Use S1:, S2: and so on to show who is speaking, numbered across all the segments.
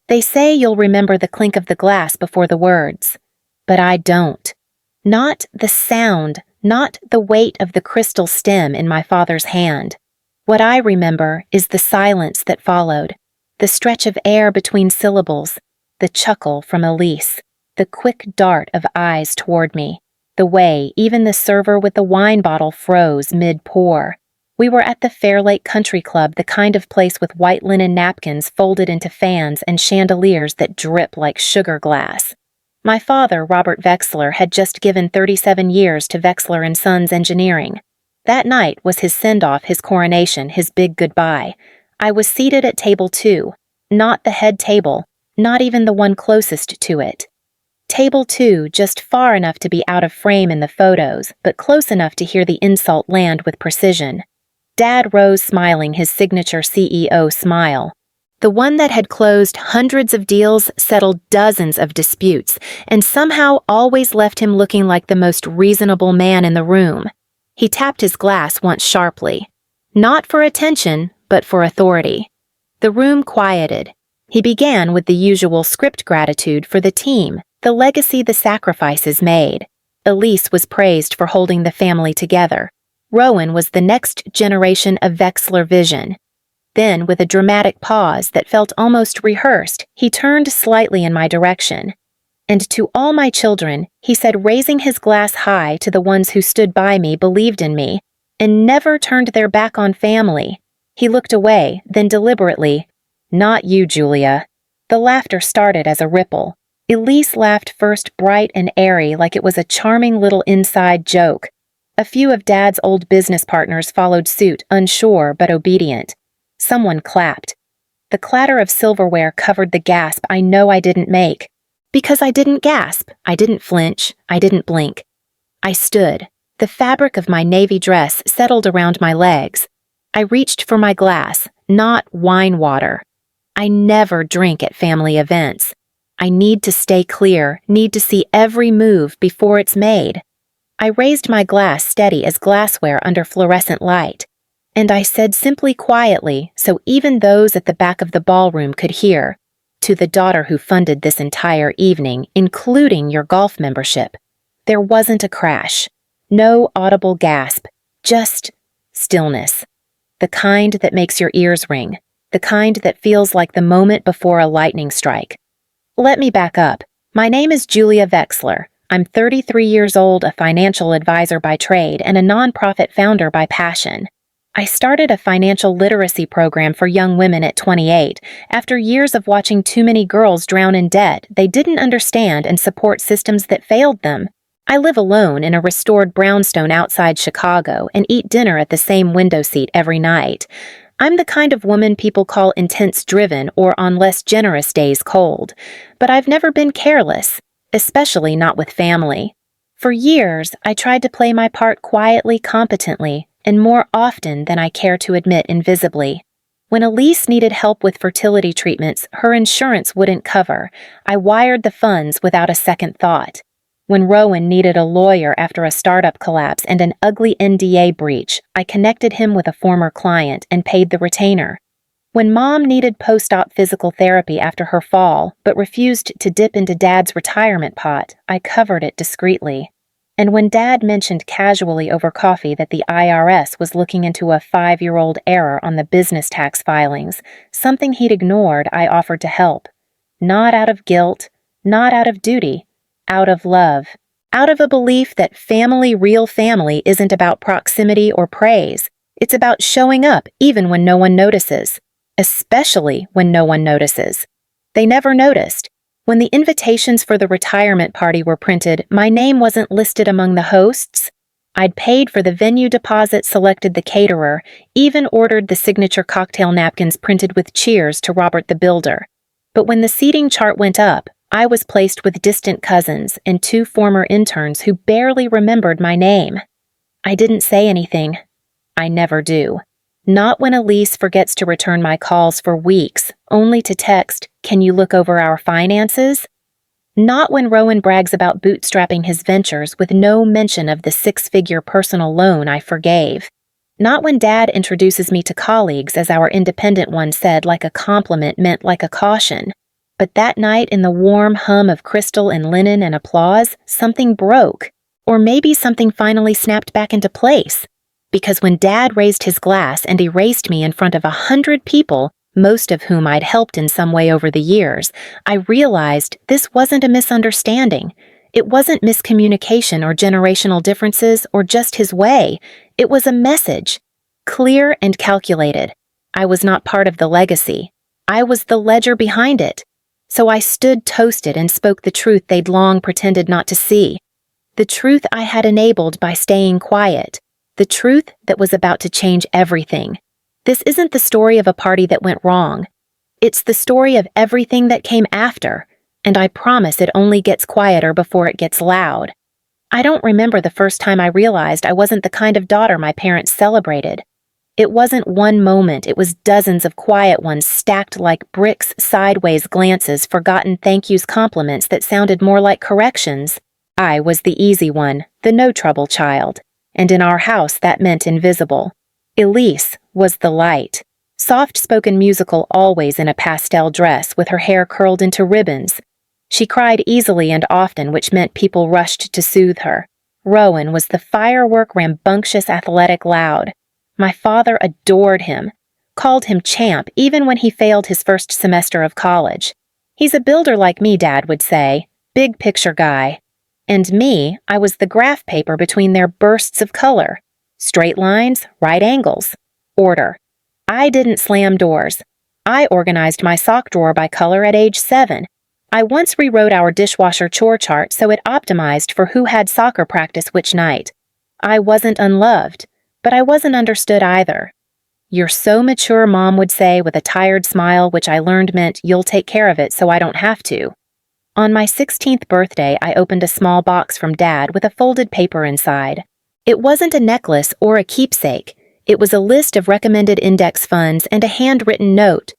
S1: They say you'll remember the clink of the glass before the words. But I don't. Not the sound, not the weight of the crystal stem in my father's hand. What I remember is the silence that followed, the stretch of air between syllables, the chuckle from Elise, the quick dart of eyes toward me, the way even the server with the wine bottle froze mid-pour. We were at the Fair Lake Country Club, the kind of place with white linen napkins folded into fans and chandeliers that drip like sugar glass. My father, Robert Vexler, had just given 37 years to Vexler & Sons Engineering. That night was his send-off, his coronation, his big goodbye. I was seated at table 2, not the head table, not even the one closest to it. Table 2, just far enough to be out of frame in the photos, but close enough to hear the insult land with precision. Dad rose smiling his signature CEO smile. The one that had closed hundreds of deals, settled dozens of disputes, and somehow always left him looking like the most reasonable man in the room. He tapped his glass once sharply. Not for attention, but for authority. The room quieted. He began with the usual script gratitude for the team, the legacy the sacrifices made. Elise was praised for holding the family together. Rowan was the next generation of Vexler vision. Then, with a dramatic pause that felt almost rehearsed, he turned slightly in my direction. And to all my children, he said, raising his glass high to the ones who stood by me, believed in me, and never turned their back on family. He looked away, then deliberately, "Not you, Julia." The laughter started as a ripple. Elise laughed first bright and airy like it was a charming little inside joke. A few of Dad's old business partners followed suit, unsure but obedient. Someone clapped. The clatter of silverware covered the gasp I know I didn't make. Because I didn't gasp, I didn't flinch, I didn't blink. I stood. The fabric of my navy dress settled around my legs. I reached for my glass, not wine water. I never drink at family events. I need to stay clear, need to see every move before it's made. I raised my glass steady as glassware under fluorescent light. And I said simply quietly, so even those at the back of the ballroom could hear, to the daughter who funded this entire evening, including your golf membership, there wasn't a crash. No audible gasp, just stillness. The kind that makes your ears ring, the kind that feels like the moment before a lightning strike. Let me back up. My name is Julia Vexler. I'm 33 years old, a financial advisor by trade, and a nonprofit founder by passion. I started a financial literacy program for young women at 28. After years of watching too many girls drown in debt, they didn't understand and support systems that failed them. I live alone in a restored brownstone outside Chicago and eat dinner at the same window seat every night. I'm the kind of woman people call intense-driven or on less generous days cold. But I've never been careless, especially not with family. For years, I tried to play my part quietly, competently, and more often than I care to admit invisibly. When Elise needed help with fertility treatments her insurance wouldn't cover, I wired the funds without a second thought. When Rowan needed a lawyer after a startup collapse and an ugly NDA breach, I connected him with a former client and paid the retainer. When Mom needed post-op physical therapy after her fall, but refused to dip into Dad's retirement pot, I covered it discreetly. And when Dad mentioned casually over coffee that the IRS was looking into a 5-year-old error on the business tax filings, something he'd ignored, I offered to help. Not out of guilt, not out of duty, out of love. Out of a belief that family, real family, isn't about proximity or praise. It's about showing up even when no one notices. Especially when no one notices. They never noticed. When the invitations for the retirement party were printed, my name wasn't listed among the hosts. I'd paid for the venue deposit, selected the caterer, even ordered the signature cocktail napkins printed with cheers to Robert the Builder. But when the seating chart went up, I was placed with distant cousins and 2 former interns who barely remembered my name. I didn't say anything. I never do. Not when Elise forgets to return my calls for weeks, only to text, "Can you look over our finances?" Not when Rowan brags about bootstrapping his ventures with no mention of the 6-figure personal loan I forgave. Not when Dad introduces me to colleagues, as our independent one said, like a compliment meant like a caution. But that night, in the warm hum of crystal and linen and applause, something broke. Or maybe something finally snapped back into place. Because when Dad raised his glass and erased me in front of 100 people, most of whom I'd helped in some way over the years, I realized this wasn't a misunderstanding. It wasn't miscommunication or generational differences or just his way. It was a message. Clear and calculated. I was not part of the legacy. I was the ledger behind it. So I stood toasted and spoke the truth they'd long pretended not to see. The truth I had enabled by staying quiet. The truth that was about to change everything. This isn't the story of a party that went wrong. It's the story of everything that came after, and I promise it only gets quieter before it gets loud. I don't remember the first time I realized I wasn't the kind of daughter my parents celebrated. It wasn't one moment, it was dozens of quiet ones stacked like bricks, sideways glances, forgotten thank yous, compliments that sounded more like corrections. I was the easy one, the no-trouble child, and in our house that meant invisible. Elise was the light, soft-spoken musical, always in a pastel dress with her hair curled into ribbons. She cried easily and often, which meant people rushed to soothe her. Rowan was the firework, rambunctious, athletic, loud. My father adored him, called him champ even when he failed his first semester of college. He's a builder like me, Dad would say, big picture guy. And me, I was the graph paper between their bursts of color. Straight lines, right angles, order. I didn't slam doors. I organized my sock drawer by color at age 7. I once rewrote our dishwasher chore chart so it optimized for who had soccer practice which night. I wasn't unloved, but I wasn't understood either. "You're so mature," Mom would say with a tired smile, which I learned meant you'll take care of it so I don't have to. On my 16th birthday, I opened a small box from Dad with a folded paper inside. It wasn't a necklace or a keepsake. It was a list of recommended index funds and a handwritten note.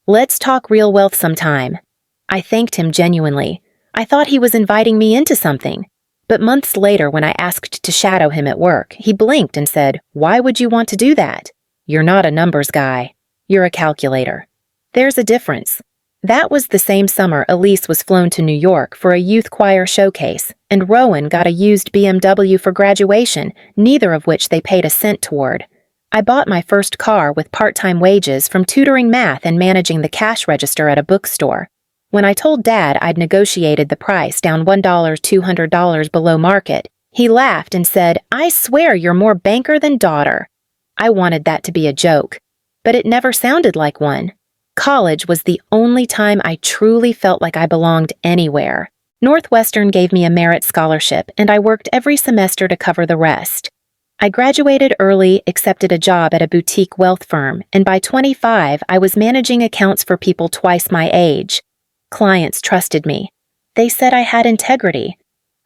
S1: "Let's talk real wealth sometime." I thanked him genuinely. I thought he was inviting me into something. But months later, when I asked to shadow him at work, he blinked and said, "Why would you want to do that? You're not a numbers guy. You're a calculator." There's a difference. That was the same summer Elise was flown to New York for a youth choir showcase, and Rowan got a used BMW for graduation, neither of which they paid a cent toward. I bought my first car with part-time wages from tutoring math and managing the cash register at a bookstore. When I told Dad I'd negotiated the price down $1, $200 below market, he laughed and said, "I swear you're more banker than daughter." I wanted that to be a joke, but it never sounded like one. College was the only time I truly felt like I belonged anywhere. Northwestern gave me a merit scholarship, and I worked every semester to cover the rest. I graduated early, accepted a job at a boutique wealth firm, and by 25, I was managing accounts for people twice my age. Clients trusted me. They said I had integrity.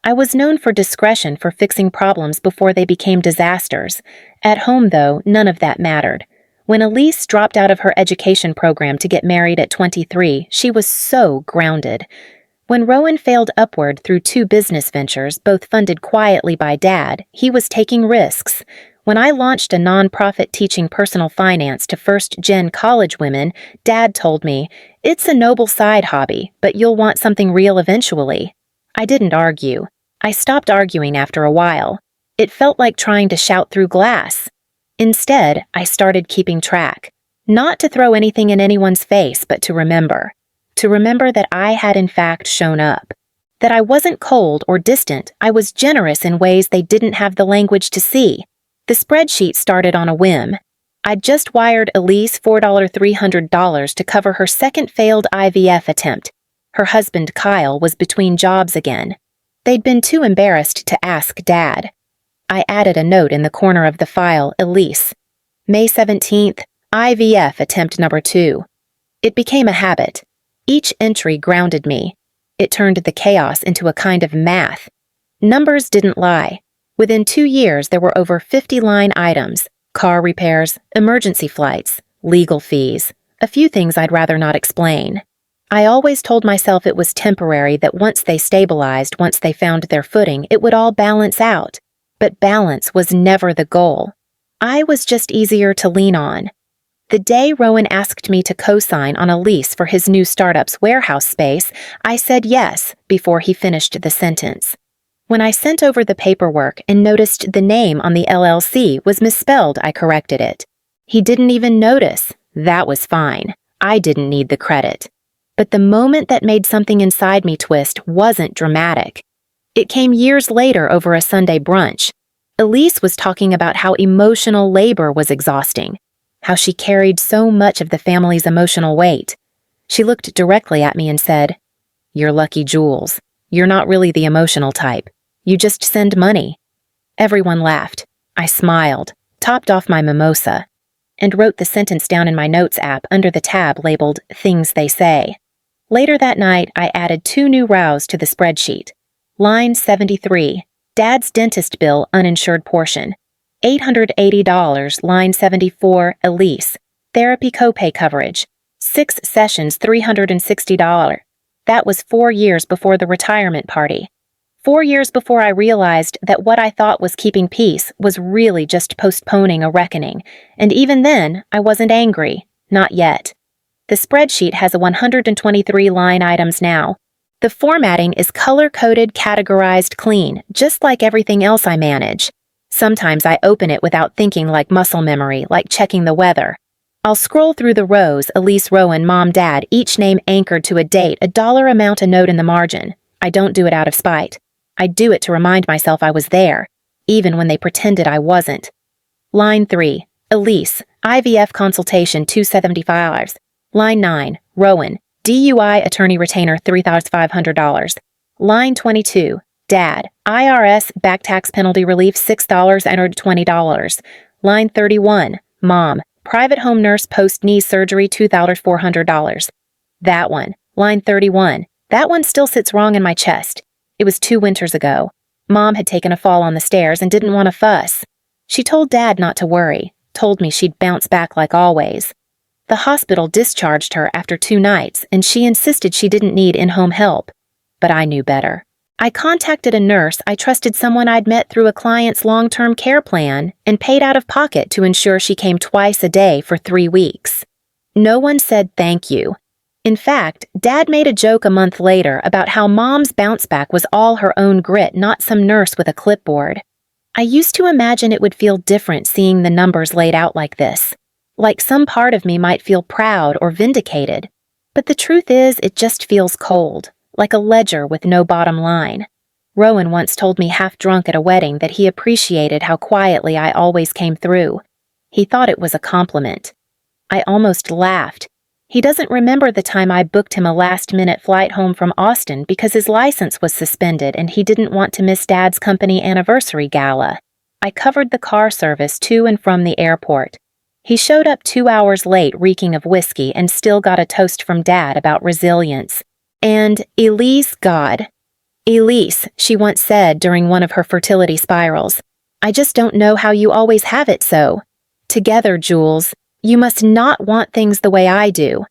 S1: I was known for discretion, for fixing problems before they became disasters. At home, though, none of that mattered. When Elise dropped out of her education program to get married at 23, she was so grounded. When Rowan failed upward through 2 business ventures, both funded quietly by Dad, he was taking risks. When I launched a nonprofit teaching personal finance to first-gen college women, Dad told me, "It's a noble side hobby, but you'll want something real eventually." I didn't argue. I stopped arguing after a while. It felt like trying to shout through glass. Instead, I started keeping track. Not to throw anything in anyone's face, but to remember. To remember that I had in fact shown up. That I wasn't cold or distant, I was generous in ways they didn't have the language to see. The spreadsheet started on a whim. I'd just wired Elise $4,300 to cover her second failed IVF attempt. Her husband, Kyle, was between jobs again. They'd been too embarrassed to ask Dad. I added a note in the corner of the file, Elise. May 17th, IVF attempt number 2. It became a habit. Each entry grounded me. It turned the chaos into a kind of math. Numbers didn't lie. Within 2 years, there were over 50 line items: car repairs, emergency flights, legal fees, a few things I'd rather not explain. I always told myself it was temporary, that once they stabilized, once they found their footing, it would all balance out. But balance was never the goal. I was just easier to lean on. The day Rowan asked me to co-sign on a lease for his new startup's warehouse space, I said yes before he finished the sentence. When I sent over the paperwork and noticed the name on the LLC was misspelled, I corrected it. He didn't even notice. That was fine. I didn't need the credit. But the moment that made something inside me twist wasn't dramatic. It came years later over a Sunday brunch. Elise was talking about how emotional labor was exhausting, how she carried so much of the family's emotional weight. She looked directly at me and said, "You're lucky, Jules. You're not really the emotional type. You just send money." Everyone laughed. I smiled, topped off my mimosa, and wrote the sentence down in my notes app under the tab labeled Things They Say. Later that night, I added 2 new rows to the spreadsheet. Line 73, Dad's dentist bill uninsured portion. $880, line 74, Elise. Therapy copay coverage. 6 sessions, $360. That was 4 years before the retirement party. 4 years before I realized that what I thought was keeping peace was really just postponing a reckoning, and even then, I wasn't angry. Not yet. The spreadsheet has 123 line items now. The formatting is color-coded, categorized clean, just like everything else I manage. Sometimes I open it without thinking, like muscle memory, like checking the weather. I'll scroll through the rows, Elise, Rowan, Mom, Dad, each name anchored to a date, a dollar amount, a note in the margin. I don't do it out of spite. I do it to remind myself I was there, even when they pretended I wasn't. Line 3, Elise, IVF consultation, $275. Line 9, Rowan, DUI attorney retainer, $3,500. Line 22, Dad, IRS back tax penalty relief, $620. Line 31, Mom, private home nurse post-knee surgery, $2,400. That one, line 31, that one still sits wrong in my chest. It was 2 winters ago. Mom had taken a fall on the stairs and didn't want to fuss. She told Dad not to worry, told me she'd bounce back like always. The hospital discharged her after 2 nights, and she insisted she didn't need in-home help. But I knew better. I contacted a nurse I trusted, someone I'd met through a client's long-term care plan, and paid out of pocket to ensure she came twice a day for 3 weeks. No one said thank you. In fact, Dad made a joke a month later about how Mom's bounce back was all her own grit, not some nurse with a clipboard. I used to imagine it would feel different seeing the numbers laid out like this. Like some part of me might feel proud or vindicated. But the truth is, it just feels cold, like a ledger with no bottom line. Rowan once told me half drunk at a wedding that he appreciated how quietly I always came through. He thought it was a compliment. I almost laughed. He doesn't remember the time I booked him a last-minute flight home from Austin because his license was suspended and he didn't want to miss Dad's company anniversary gala. I covered the car service to and from the airport. He showed up 2 hours late, reeking of whiskey, and still got a toast from Dad about resilience. And Elise, God. Elise, she once said during one of her fertility spirals, "I just don't know how you always have it so. Together, Jules. You must not want things the way I do."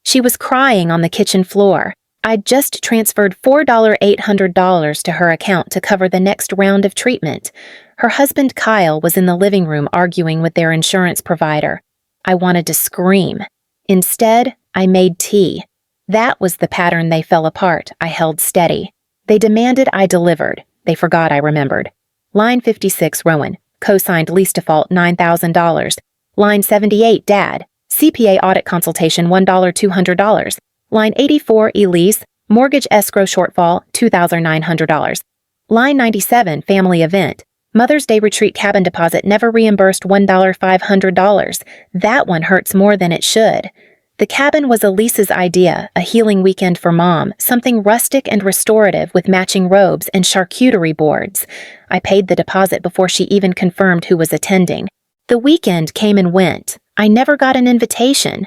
S1: She was crying on the kitchen floor. I'd just transferred $4,800 to her account to cover the next round of treatment. Her husband Kyle was in the living room arguing with their insurance provider. I wanted to scream. Instead, I made tea. That was the pattern they fell apart. I held steady. They demanded I delivered. They forgot I remembered. Line 56, Rowan, co-signed lease default, $9,000. Line 78, Dad, CPA audit consultation, $1,200. Line 84, Elise, mortgage escrow shortfall, $2,900. Line 97, family event, Mother's Day retreat cabin deposit never reimbursed, $1,500. That one hurts more than it should. The cabin was Elise's idea, a healing weekend for Mom, something rustic and restorative with matching robes and charcuterie boards. I paid the deposit before she even confirmed who was attending. The weekend came and went. I never got an invitation.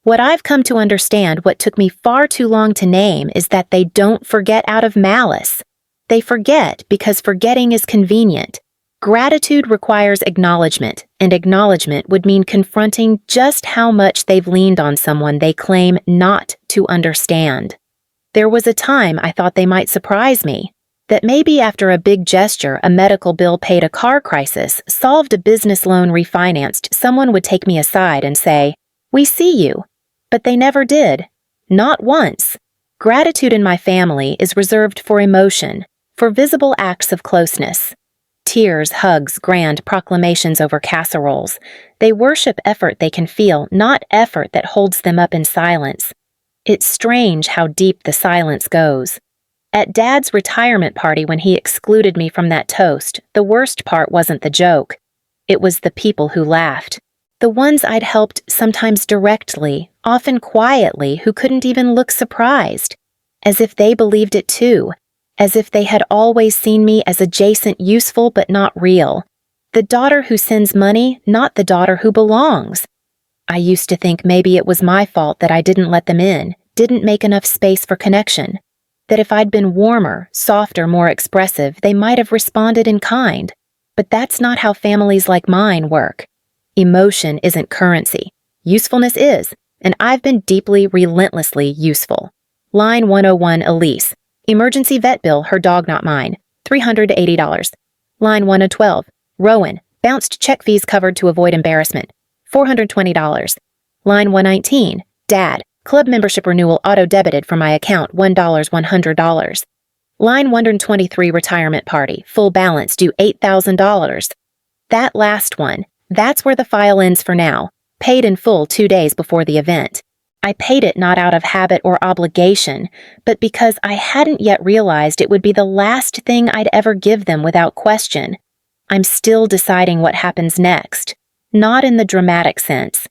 S1: What I've come to understand, what took me far too long to name, is that they don't forget out of malice. They forget because forgetting is convenient. Gratitude requires acknowledgement, and acknowledgement would mean confronting just how much they've leaned on someone they claim not to understand. There was a time I thought they might surprise me. That maybe after a big gesture, a medical bill paid a car crisis, solved a business loan refinanced, someone would take me aside and say, "We see you." But they never did. Not once. Gratitude in my family is reserved for emotion, for visible acts of closeness. Tears, hugs, grand proclamations over casseroles. They worship effort they can feel, not effort that holds them up in silence. It's strange how deep the silence goes. At Dad's retirement party when he excluded me from that toast, the worst part wasn't the joke. It was the people who laughed. The ones I'd helped sometimes directly, often quietly, who couldn't even look surprised. As if they believed it too. As if they had always seen me as adjacent, useful but not real. The daughter who sends money, not the daughter who belongs. I used to think maybe it was my fault that I didn't let them in, didn't make enough space for connection. That if I'd been warmer, softer, more expressive, they might have responded in kind. But that's not how families like mine work. Emotion isn't currency. Usefulness is, and I've been deeply, relentlessly useful. Line 101, Elise. Emergency vet bill, her dog not mine, $380. Line 112, Rowan. Bounced check fees covered to avoid embarrassment, $420. Line 119, Dad. Club membership renewal auto-debited from my account, $100. Line 123, retirement party, full balance due $8,000. That last one, that's where the file ends for now, paid in full 2 days before the event. I paid it not out of habit or obligation, but because I hadn't yet realized it would be the last thing I'd ever give them without question. I'm still deciding what happens next, not in the dramatic sense.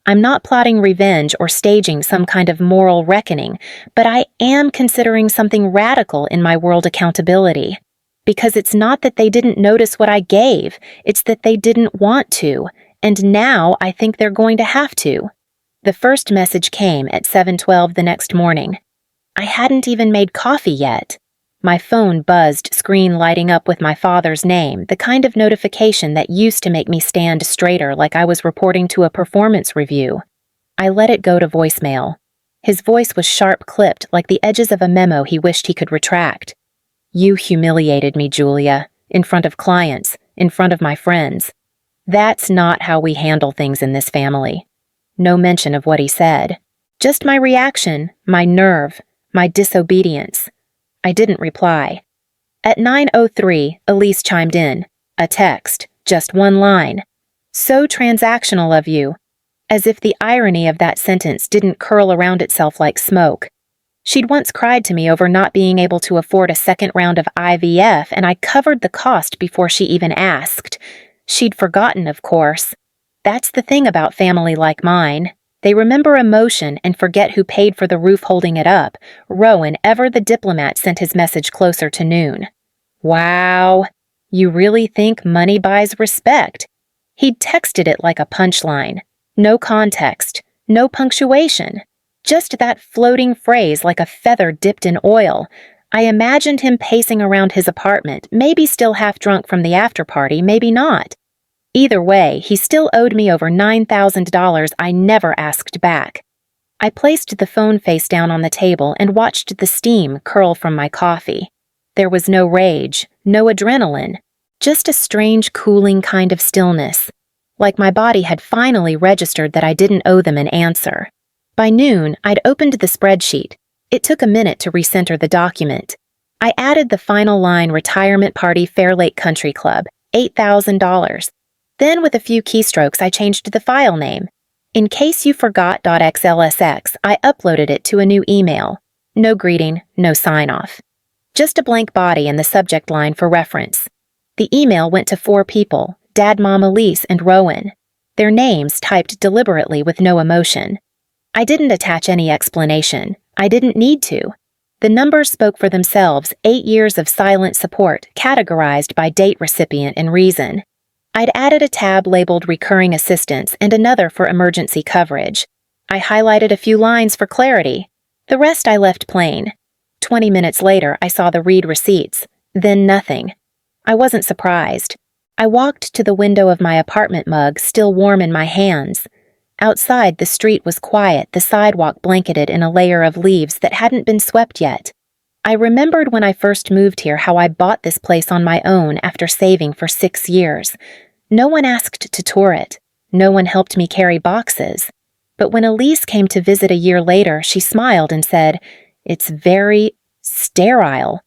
S1: I'm not plotting revenge or staging some kind of moral reckoning, but I am considering something radical in my world accountability. Because it's not that they didn't notice what I gave, it's that they didn't want to, and now I think they're going to have to. The first message came at 7:12 the next morning. I hadn't even made coffee yet. My phone buzzed, screen lighting up with my father's name, the kind of notification that used to make me stand straighter like I was reporting to a performance review. I let it go to voicemail. His voice was sharp-clipped like the edges of a memo he wished he could retract. "You humiliated me, Julia, in front of clients, in front of my friends. That's not how we handle things in this family." No mention of what he said. Just my reaction, my nerve, my disobedience. I didn't reply. At 9:03, Elise chimed in. A text, just one line. "So transactional of you." As if the irony of that sentence didn't curl around itself like smoke. She'd once cried to me over not being able to afford a second round of IVF, and I covered the cost before she even asked. She'd forgotten, of course. That's the thing about family like mine. They remember emotion and forget who paid for the roof holding it up. Rowan, ever the diplomat, sent his message closer to noon. Wow, you really think money buys respect? He'd texted it like a punchline. No context, no punctuation. Just that floating phrase like a feather dipped in oil. I imagined him pacing around his apartment, maybe still half drunk from the after-party, maybe not. Either way, he still owed me over $9,000 I never asked back. I placed the phone face down on the table and watched the steam curl from my coffee. There was no rage, no adrenaline, just a strange cooling kind of stillness, like my body had finally registered that I didn't owe them an answer. By noon, I'd opened the spreadsheet. It took a minute to recenter the document. I added the final line, retirement party, Fair Lake Country Club, $8,000. Then with a few keystrokes, I changed the file name. In case you forgot.xlsx, I uploaded it to a new email. No greeting, no sign-off. Just a blank body and the subject line for reference. The email went to 4 people, Dad, Mom, Elise, and Rowan. Their names typed deliberately with no emotion. I didn't attach any explanation. I didn't need to. The numbers spoke for themselves, 8 years of silent support, categorized by date, recipient, and reason. I'd added a tab labeled Recurring Assistance and another for Emergency Coverage. I highlighted a few lines for clarity. The rest I left plain. 20 minutes later, I saw the read receipts. Then nothing. I wasn't surprised. I walked to the window of my apartment mug, still warm in my hands. Outside, the street was quiet, the sidewalk blanketed in a layer of leaves that hadn't been swept yet. I remembered when I first moved here how I bought this place on my own after saving for 6 years. No one asked to tour it. No one helped me carry boxes. But when Elise came to visit a year later, she smiled and said, "It's very sterile."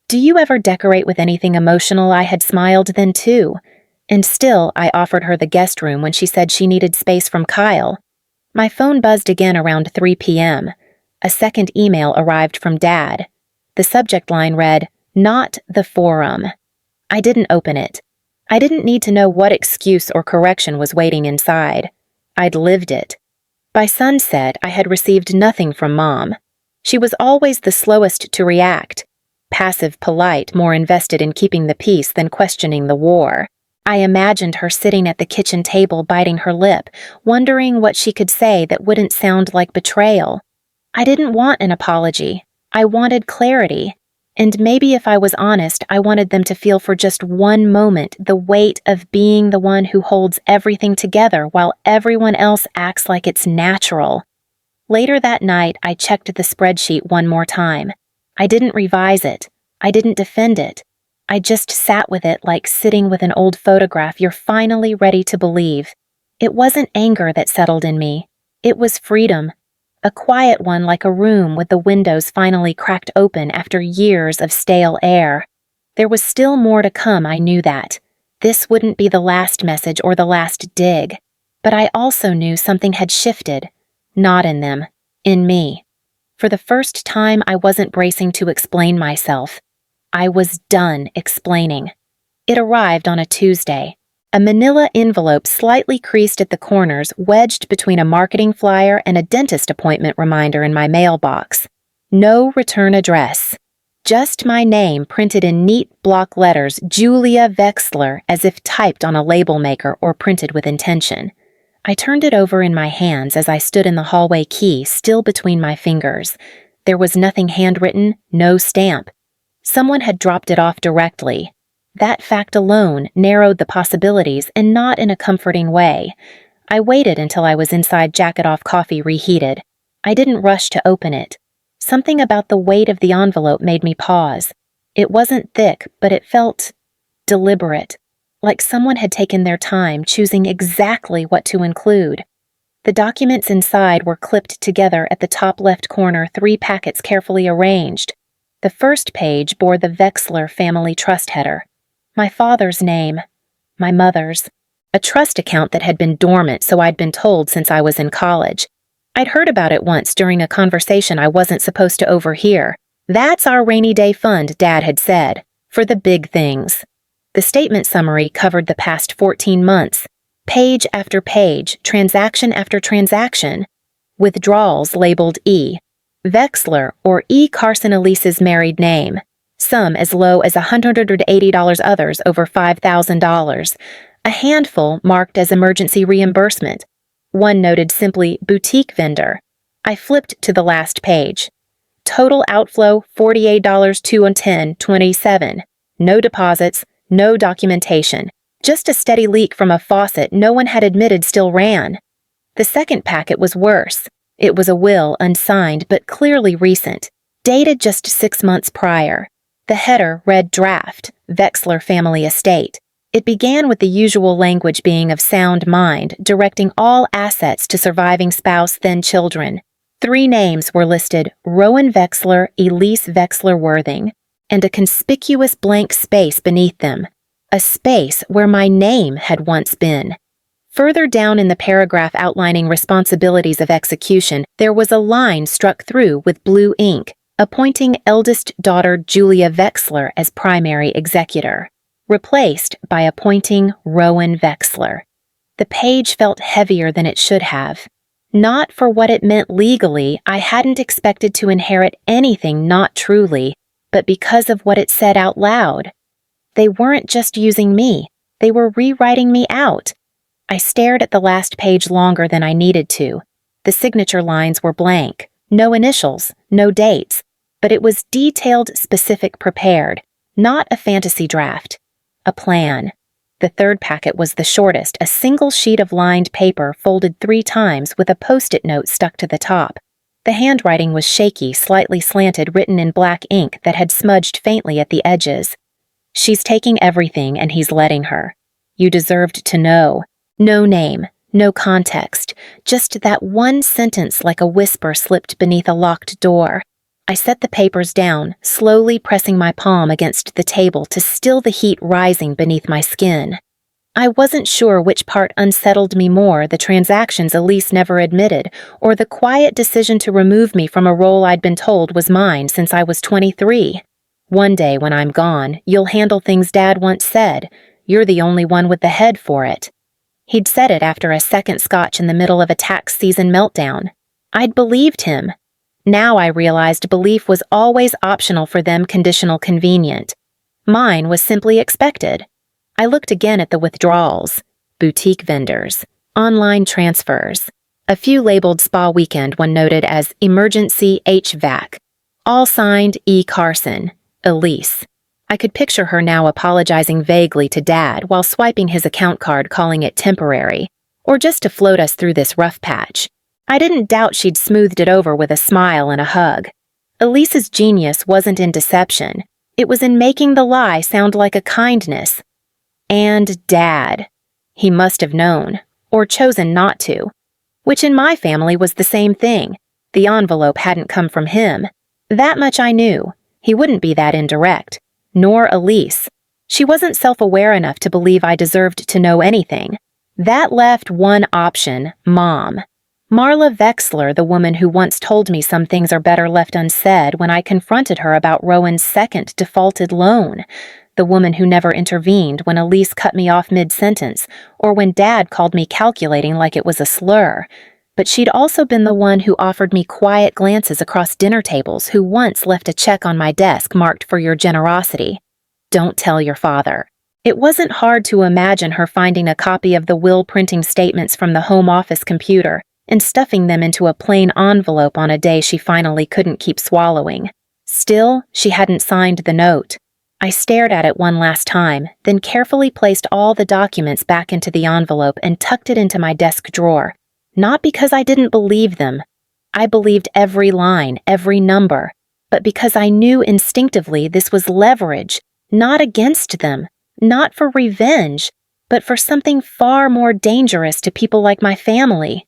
S1: "Do you ever decorate with anything emotional?" I had smiled then too. And still, I offered her the guest room when she said she needed space from Kyle. My phone buzzed again around 3 p.m. A second email arrived from Dad. The subject line read, "Not the forum." I didn't open it. I didn't need to know what excuse or correction was waiting inside. I'd lived it. By sunset, I had received nothing from Mom. She was always the slowest to react. Passive, polite, more invested in keeping the peace than questioning the war. I imagined her sitting at the kitchen table biting her lip, wondering what she could say that wouldn't sound like betrayal. I didn't want an apology. I wanted clarity. And maybe if I was honest, I wanted them to feel for just one moment the weight of being the one who holds everything together while everyone else acts like it's natural. Later that night, I checked the spreadsheet one more time. I didn't revise it. I didn't defend it. I just sat with it like sitting with an old photograph you're finally ready to believe. It wasn't anger that settled in me. It was freedom. A quiet one like a room with the windows finally cracked open after years of stale air. There was still more to come, I knew that. This wouldn't be the last message or the last dig. But I also knew something had shifted. Not in them. In me. For the first time, I wasn't bracing to explain myself. I was done explaining. It arrived on a Tuesday. A manila envelope slightly creased at the corners, wedged between a marketing flyer and a dentist appointment reminder in my mailbox. No return address. Just my name printed in neat block letters, Julia Vexler, as if typed on a label maker or printed with intention. I turned it over in my hands as I stood in the hallway key, still between my fingers. There was nothing handwritten, no stamp. Someone had dropped it off directly. That fact alone narrowed the possibilities, and not in a comforting way. I waited until I was inside jacket-off coffee reheated. I didn't rush to open it. Something about the weight of the envelope made me pause. It wasn't thick, but it felt deliberate, like someone had taken their time choosing exactly what to include. The documents inside were clipped together at the top left corner, 3 packets carefully arranged. The first page bore the Vexler family trust header. My father's name. My mother's. A trust account that had been dormant, so I'd been told since I was in college. I'd heard about it once during a conversation I wasn't supposed to overhear. "That's our rainy day fund," Dad had said, "for the big things." The statement summary covered the past 14 months. Page after page, transaction after transaction. Withdrawals labeled E. Vexler, or E. Carson Elise's married name. Some as low as $180, others over $5,000. A handful marked as emergency reimbursement. One noted simply boutique vendor. I flipped to the last page. Total outflow $48 to 10/27. No deposits, no documentation. Just a steady leak from a faucet no one had admitted still ran. The second packet was worse. It was a will, unsigned but clearly recent, dated just 6 months prior. The header read Draft, Vexler Family Estate. It began with the usual language being of sound mind, directing all assets to surviving spouse, then children. 3 names were listed: Rowan Vexler, Elise Vexler-Worthing, and a conspicuous blank space beneath them. A space where my name had once been. Further down in the paragraph outlining responsibilities of execution, there was a line struck through with blue ink, appointing eldest daughter Julia Vexler as primary executor, replaced by appointing Rowan Vexler. The page felt heavier than it should have. Not for what it meant legally, I hadn't expected to inherit anything not truly, but because of what it said out loud. They weren't just using me, they were rewriting me out. I stared at the last page longer than I needed to. The signature lines were blank, no initials, no dates, but it was detailed, specific, prepared, not a fantasy draft. A plan. The third packet was the shortest, a single sheet of lined paper folded 3 times with a post-it note stuck to the top. The handwriting was shaky, slightly slanted, written in black ink that had smudged faintly at the edges. "She's taking everything and he's letting her. You deserved to know. No name, no context, just that one sentence like a whisper slipped beneath a locked door." I set the papers down, slowly pressing my palm against the table to still the heat rising beneath my skin. I wasn't sure which part unsettled me more, the transactions Elise never admitted, or the quiet decision to remove me from a role I'd been told was mine since I was 23. "One day when I'm gone, you'll handle things Dad once said. You're the only one with the head for it." He'd said it after a second scotch in the middle of a tax season meltdown. I'd believed him. Now I realized belief was always optional for them, conditional convenient. Mine was simply expected. I looked again at the withdrawals. Boutique vendors. Online transfers. A few labeled spa weekend, one noted as emergency HVAC. All signed E. Carson. Elise. I could picture her now apologizing vaguely to Dad while swiping his account card, calling it temporary, or just to float us through this rough patch. I didn't doubt she'd smoothed it over with a smile and a hug. Elise's genius wasn't in deception. It was in making the lie sound like a kindness. And Dad. He must have known, or chosen not to. Which in my family was the same thing. The envelope hadn't come from him. That much I knew. He wouldn't be that indirect. Nor Elise. She wasn't self-aware enough to believe I deserved to know anything. That left one option, Mom. Marla Vexler, the woman who once told me some things are better left unsaid when I confronted her about Rowan's second defaulted loan. The woman who never intervened when Elise cut me off mid-sentence, or when Dad called me calculating like it was a slur. But she'd also been the one who offered me quiet glances across dinner tables, who once left a check on my desk marked "for your generosity." Don't tell your father. It wasn't hard to imagine her finding a copy of the will printing statements from the home office computer and stuffing them into a plain envelope on a day she finally couldn't keep swallowing. Still, she hadn't signed the note. I stared at it one last time, then carefully placed all the documents back into the envelope and tucked it into my desk drawer. Not because I didn't believe them. I believed every line, every number, but because I knew instinctively this was leverage, not against them, not for revenge, but for something far more dangerous to people like my family.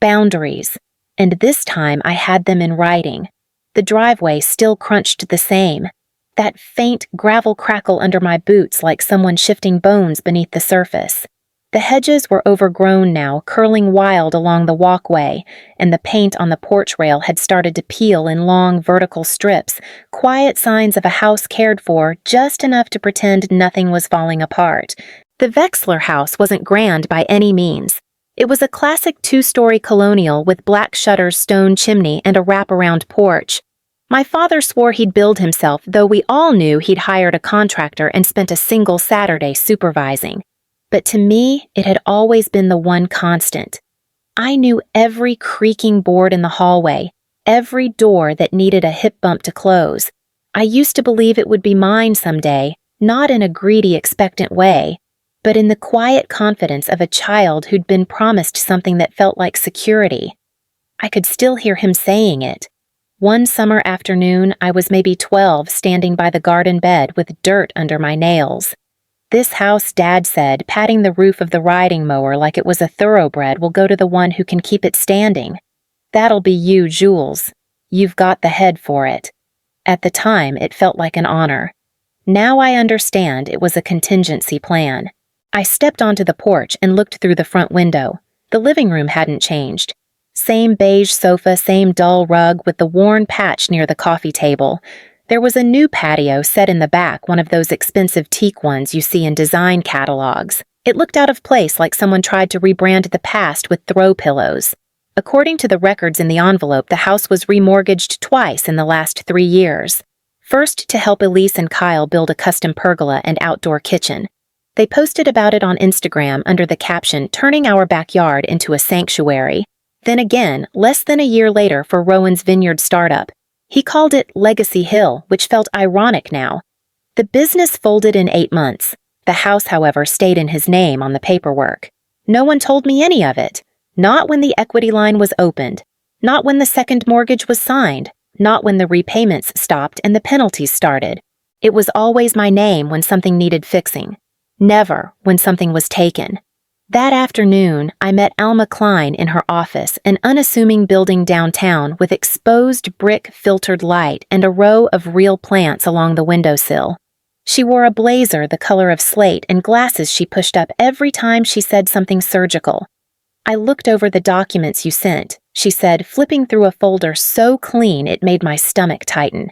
S1: Boundaries. And this time I had them in writing. The driveway still crunched the same. That faint gravel crackle under my boots like someone shifting bones beneath the surface. The hedges were overgrown now, curling wild along the walkway, and the paint on the porch rail had started to peel in long vertical strips, quiet signs of a house cared for, just enough to pretend nothing was falling apart. The Vexler house wasn't grand by any means. It was a classic two-story colonial with black shutters, stone chimney, and a wraparound porch. My father swore he'd build himself, though we all knew he'd hired a contractor and spent a single Saturday supervising. But to me, it had always been the one constant. I knew every creaking board in the hallway, every door that needed a hip bump to close. I used to believe it would be mine someday, not in a greedy, expectant way, but in the quiet confidence of a child who'd been promised something that felt like security. I could still hear him saying it. One summer afternoon, I was maybe 12, standing by the garden bed with dirt under my nails. "This house," Dad said, patting the roof of the riding mower like it was a thoroughbred, "will go to the one who can keep it standing. That'll be you, Jules. You've got the head for it." At the time, it felt like an honor. Now I understand it was a contingency plan. I stepped onto the porch and looked through the front window. The living room hadn't changed. Same beige sofa, same dull rug with the worn patch near the coffee table. There was a new patio set in the back, one of those expensive teak ones you see in design catalogs. It looked out of place, like someone tried to rebrand the past with throw pillows. According to the records in the envelope, the house was remortgaged twice in the last 3 years. First, to help Elise and Kyle build a custom pergola and outdoor kitchen. They posted about it on Instagram under the caption, "Turning our backyard into a sanctuary." Then again, less than a year later for Rowan's vineyard startup. He called it Legacy Hill, which felt ironic now. The business folded in 8 months. The house, however, stayed in his name on the paperwork. No one told me any of it. Not when the equity line was opened. Not when the second mortgage was signed, not when the repayments stopped and the penalties started. It was always my name when something needed fixing, never when something was taken. That afternoon, I met Alma Klein in her office, an unassuming building downtown with exposed brick filtered light and a row of real plants along the windowsill. She wore a blazer the color of slate and glasses she pushed up every time she said something surgical. "I looked over the documents you sent," she said, flipping through a folder so clean it made my stomach tighten.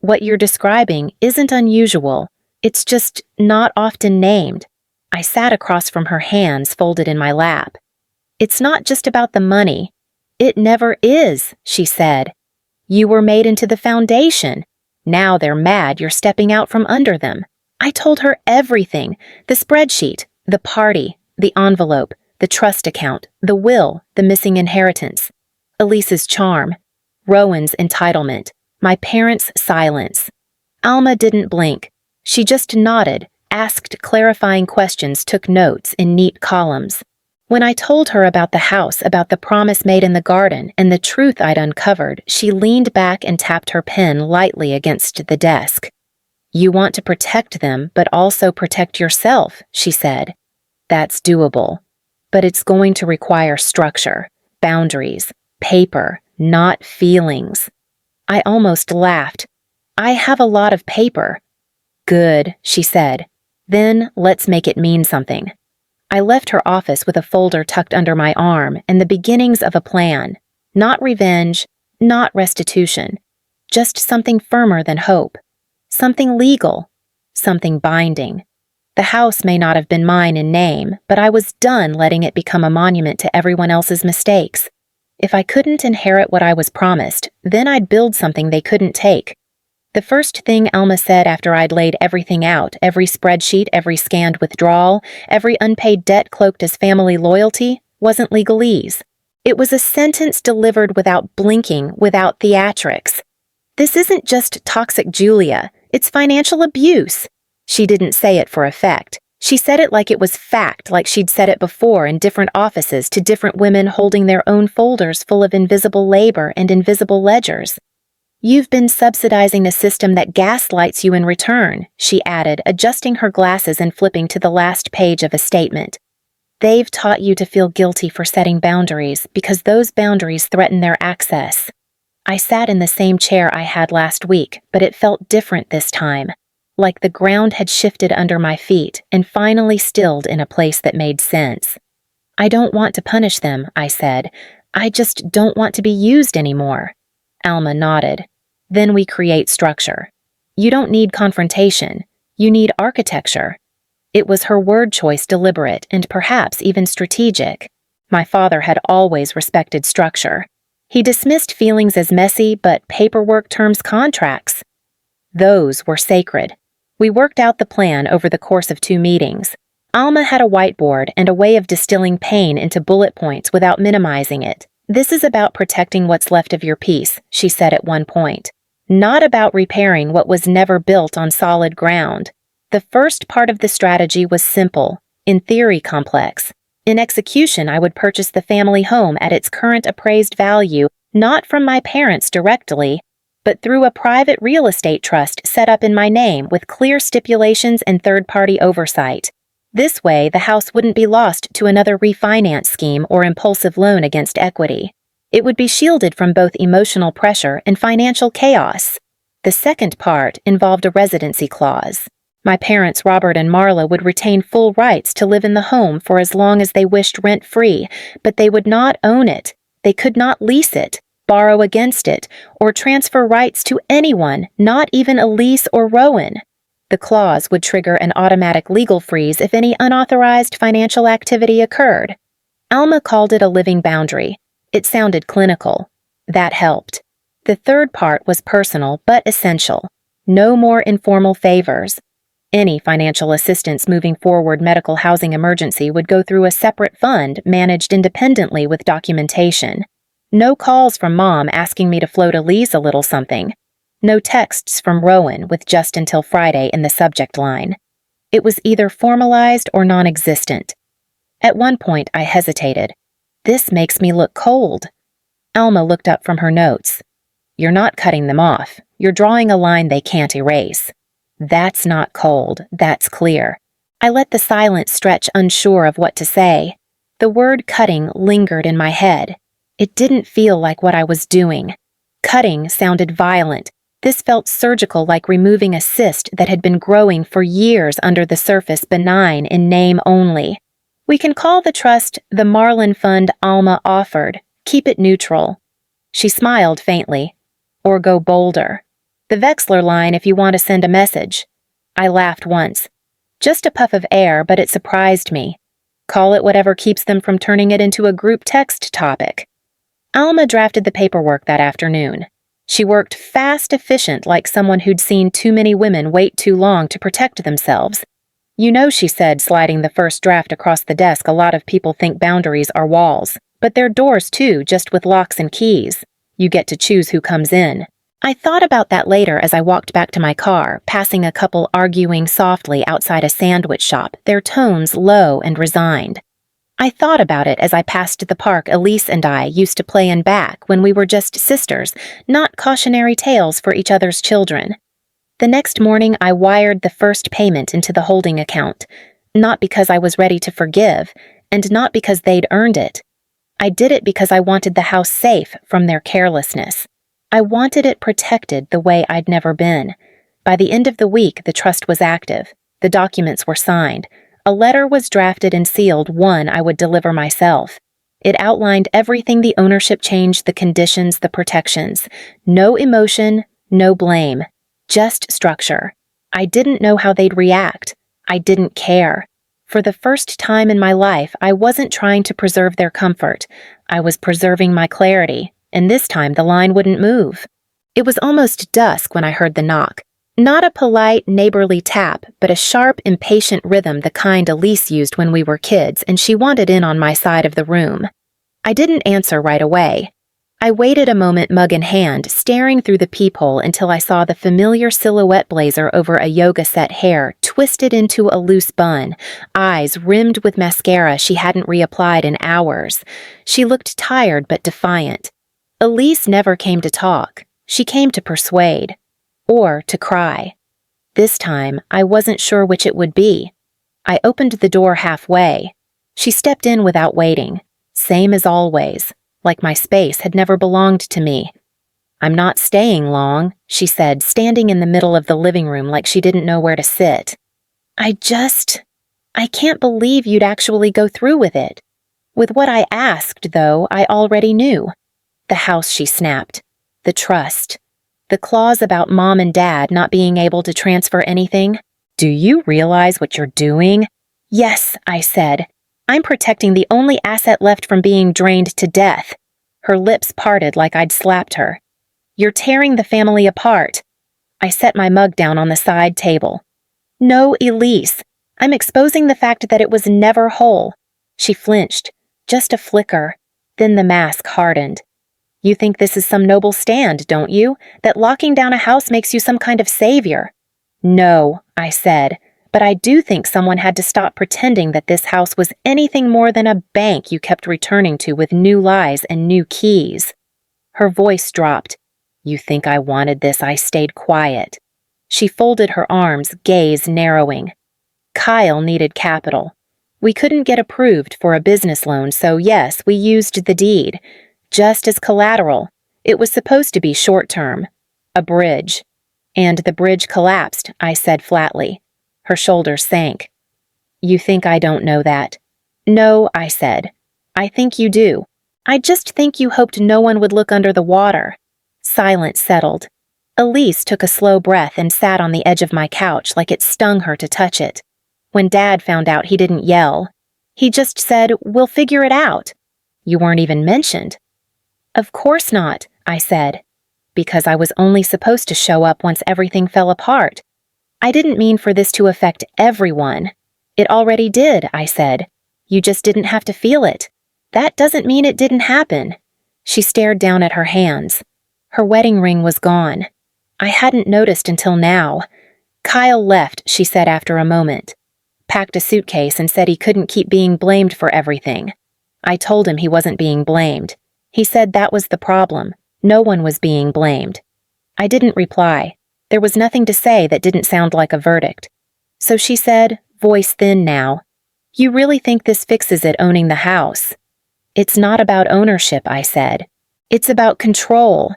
S1: "What you're describing isn't unusual. It's just not often named." I sat across from her, hands folded in my lap. "It's not just about the money. It never is," she said. "You were made into the foundation. Now they're mad you're stepping out from under them." I told her everything: the spreadsheet, the party, the envelope, the trust account, the will, the missing inheritance, Elise's charm, Rowan's entitlement, my parents' silence. Alma didn't blink. She just nodded, asked clarifying questions, took notes in neat columns. When I told her about the house, about the promise made in the garden, and the truth I'd uncovered, she leaned back and tapped her pen lightly against the desk. "You want to protect them, but also protect yourself," she said. "That's doable. But it's going to require structure, boundaries, paper, not feelings." I almost laughed. "I have a lot of paper." "Good," she said. "Then let's make it mean something." I left her office with a folder tucked under my arm and the beginnings of a plan. Not revenge, not restitution. Just something firmer than hope. Something legal. Something binding. The house may not have been mine in name, but I was done letting it become a monument to everyone else's mistakes. If I couldn't inherit what I was promised, then I'd build something they couldn't take. The first thing Alma said after I'd laid everything out, every spreadsheet, every scanned withdrawal, every unpaid debt cloaked as family loyalty, wasn't legalese. It was a sentence delivered without blinking, without theatrics. "This isn't just toxic Julia, it's financial abuse." She didn't say it for effect. She said it like it was fact, like she'd said it before in different offices to different women holding their own folders full of invisible labor and invisible ledgers. "You've been subsidizing a system that gaslights you in return," she added, adjusting her glasses and flipping to the last page of a statement. "They've taught you to feel guilty for setting boundaries because those boundaries threaten their access." I sat in the same chair I had last week, but it felt different this time. Like the ground had shifted under my feet and finally stilled in a place that made sense. "I don't want to punish them," I said. "I just don't want to be used anymore." Alma nodded. "Then we create structure. You don't need confrontation. You need architecture." It was her word choice, deliberate and perhaps even strategic. My father had always respected structure. He dismissed feelings as messy, but paperwork terms contracts. Those were sacred. We worked out the plan over the course of 2 meetings. Alma had a whiteboard and a way of distilling pain into bullet points without minimizing it. "This is about protecting what's left of your peace," she said at one point. "Not about repairing what was never built on solid ground." The first part of the strategy was simple, in theory complex. In execution, I would purchase the family home at its current appraised value, not from my parents directly, but through a private real estate trust set up in my name with clear stipulations and third-party oversight. This way, the house wouldn't be lost to another refinance scheme or impulsive loan against equity. It would be shielded from both emotional pressure and financial chaos. The second part involved a residency clause. My parents, Robert and Marla, would retain full rights to live in the home for as long as they wished rent-free, but they would not own it. They could not lease it, borrow against it, or transfer rights to anyone, not even Elise or Rowan. The clause would trigger an automatic legal freeze if any unauthorized financial activity occurred. Alma called it a living boundary. It sounded clinical. That helped. The third part was personal but essential. No more informal favors. Any financial assistance moving forward medical housing emergency would go through a separate fund managed independently with documentation. No calls from Mom asking me to float Elise a little something. No texts from Rowan with "just until Friday" in the subject line. It was either formalized or non-existent. At one point, I hesitated. This makes me look cold. Alma looked up from her notes. You're not cutting them off. You're drawing a line they can't erase. That's not cold. That's clear. I let the silence stretch, unsure of what to say. The word cutting lingered in my head. It didn't feel like what I was doing. Cutting sounded violent. This felt surgical, like removing a cyst that had been growing for years under the surface, benign in name only. We can call the trust the Marlin Fund Alma offered. Keep it neutral. She smiled faintly. Or go bolder. The Vexler line if you want to send a message. I laughed once. Just a puff of air, but it surprised me. Call it whatever keeps them from turning it into a group text topic. Alma drafted the paperwork that afternoon. She worked fast, efficient, like someone who'd seen too many women wait too long to protect themselves. You know, she said, sliding the first draft across the desk, a lot of people think boundaries are walls. But they're doors too, just with locks and keys. You get to choose who comes in. I thought about that later as I walked back to my car, passing a couple arguing softly outside a sandwich shop, their tones low and resigned. I thought about it as I passed the park Elise and I used to play in back when we were just sisters, not cautionary tales for each other's children. The next morning, I wired the first payment into the holding account, not because I was ready to forgive, and not because they'd earned it. I did it because I wanted the house safe from their carelessness. I wanted it protected the way I'd never been. By the end of the week, the trust was active. The documents were signed. A letter was drafted and sealed, one I would deliver myself. It outlined everything: the ownership change, the conditions, the protections. No emotion, no blame. Just structure. I didn't know how they'd react. I didn't care. For the first time in my life, I wasn't trying to preserve their comfort. I was preserving my clarity, and this time the line wouldn't move. It was almost dusk when I heard the knock. Not a polite, neighborly tap, but a sharp, impatient rhythm, the kind Elise used when we were kids, and she wanted in on my side of the room. I didn't answer right away. I waited a moment, mug in hand, staring through the peephole until I saw the familiar silhouette blazer over a yoga-set hair twisted into a loose bun, eyes rimmed with mascara she hadn't reapplied in hours. She looked tired but defiant. Elise never came to talk. She came to persuade. Or to cry. This time, I wasn't sure which it would be. I opened the door halfway. She stepped in without waiting. Same as always. Like my space had never belonged to me. I'm not staying long, she said, standing in the middle of the living room like she didn't know where to sit. I can't believe you'd actually go through with it. With what I asked, though, I already knew. The house, she snapped. The trust. The clause about Mom and Dad not being able to transfer anything. Do you realize what you're doing? Yes, I said. I'm protecting the only asset left from being drained to death. Her lips parted like I'd slapped her. You're tearing the family apart. I set my mug down on the side table. No, Elise. I'm exposing the fact that it was never whole. She flinched. Just a flicker. Then the mask hardened. You think this is some noble stand, don't you? That locking down a house makes you some kind of savior. No, I said. But I do think someone had to stop pretending that this house was anything more than a bank you kept returning to with new lies and new keys. Her voice dropped. You think I wanted this? I stayed quiet. She folded her arms, gaze narrowing. Kyle needed capital. We couldn't get approved for a business loan, so yes, we used the deed. Just as collateral. It was supposed to be short-term. A bridge. And the bridge collapsed, I said flatly. Her shoulders sank. You think I don't know that? No, I said. I think you do. I just think you hoped no one would look under the water. Silence settled. Elise took a slow breath and sat on the edge of my couch like it stung her to touch it. When Dad found out, he didn't yell. He just said, "We'll figure it out." You weren't even mentioned. Of course not, I said. Because I was only supposed to show up once everything fell apart. I didn't mean for this to affect everyone. It already did, I said. You just didn't have to feel it. That doesn't mean it didn't happen. She stared down at her hands. Her wedding ring was gone. I hadn't noticed until now. Kyle left, she said after a moment. Packed a suitcase and said he couldn't keep being blamed for everything. I told him he wasn't being blamed. He said that was the problem. No one was being blamed. I didn't reply. There was nothing to say that didn't sound like a verdict. So she said, voice thin now, "You really think this fixes it owning the house?" "It's not about ownership," I said. "It's about control.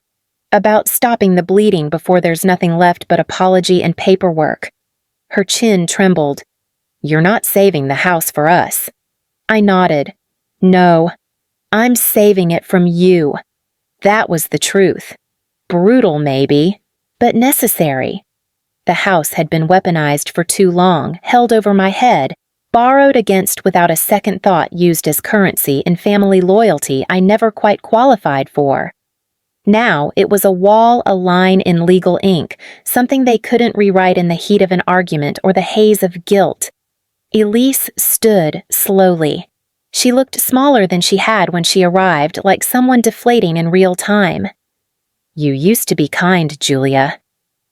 S1: About stopping the bleeding before there's nothing left but apology and paperwork." Her chin trembled. "You're not saving the house for us." I nodded. "No, I'm saving it from you." That was the truth. Brutal, maybe, but necessary. The house had been weaponized for too long, held over my head, borrowed against without a second thought, used as currency in family loyalty I never quite qualified for. Now it was a wall, a line in legal ink, something they couldn't rewrite in the heat of an argument or the haze of guilt. Elise stood slowly. She looked smaller than she had when she arrived, like someone deflating in real time. "You used to be kind, Julia."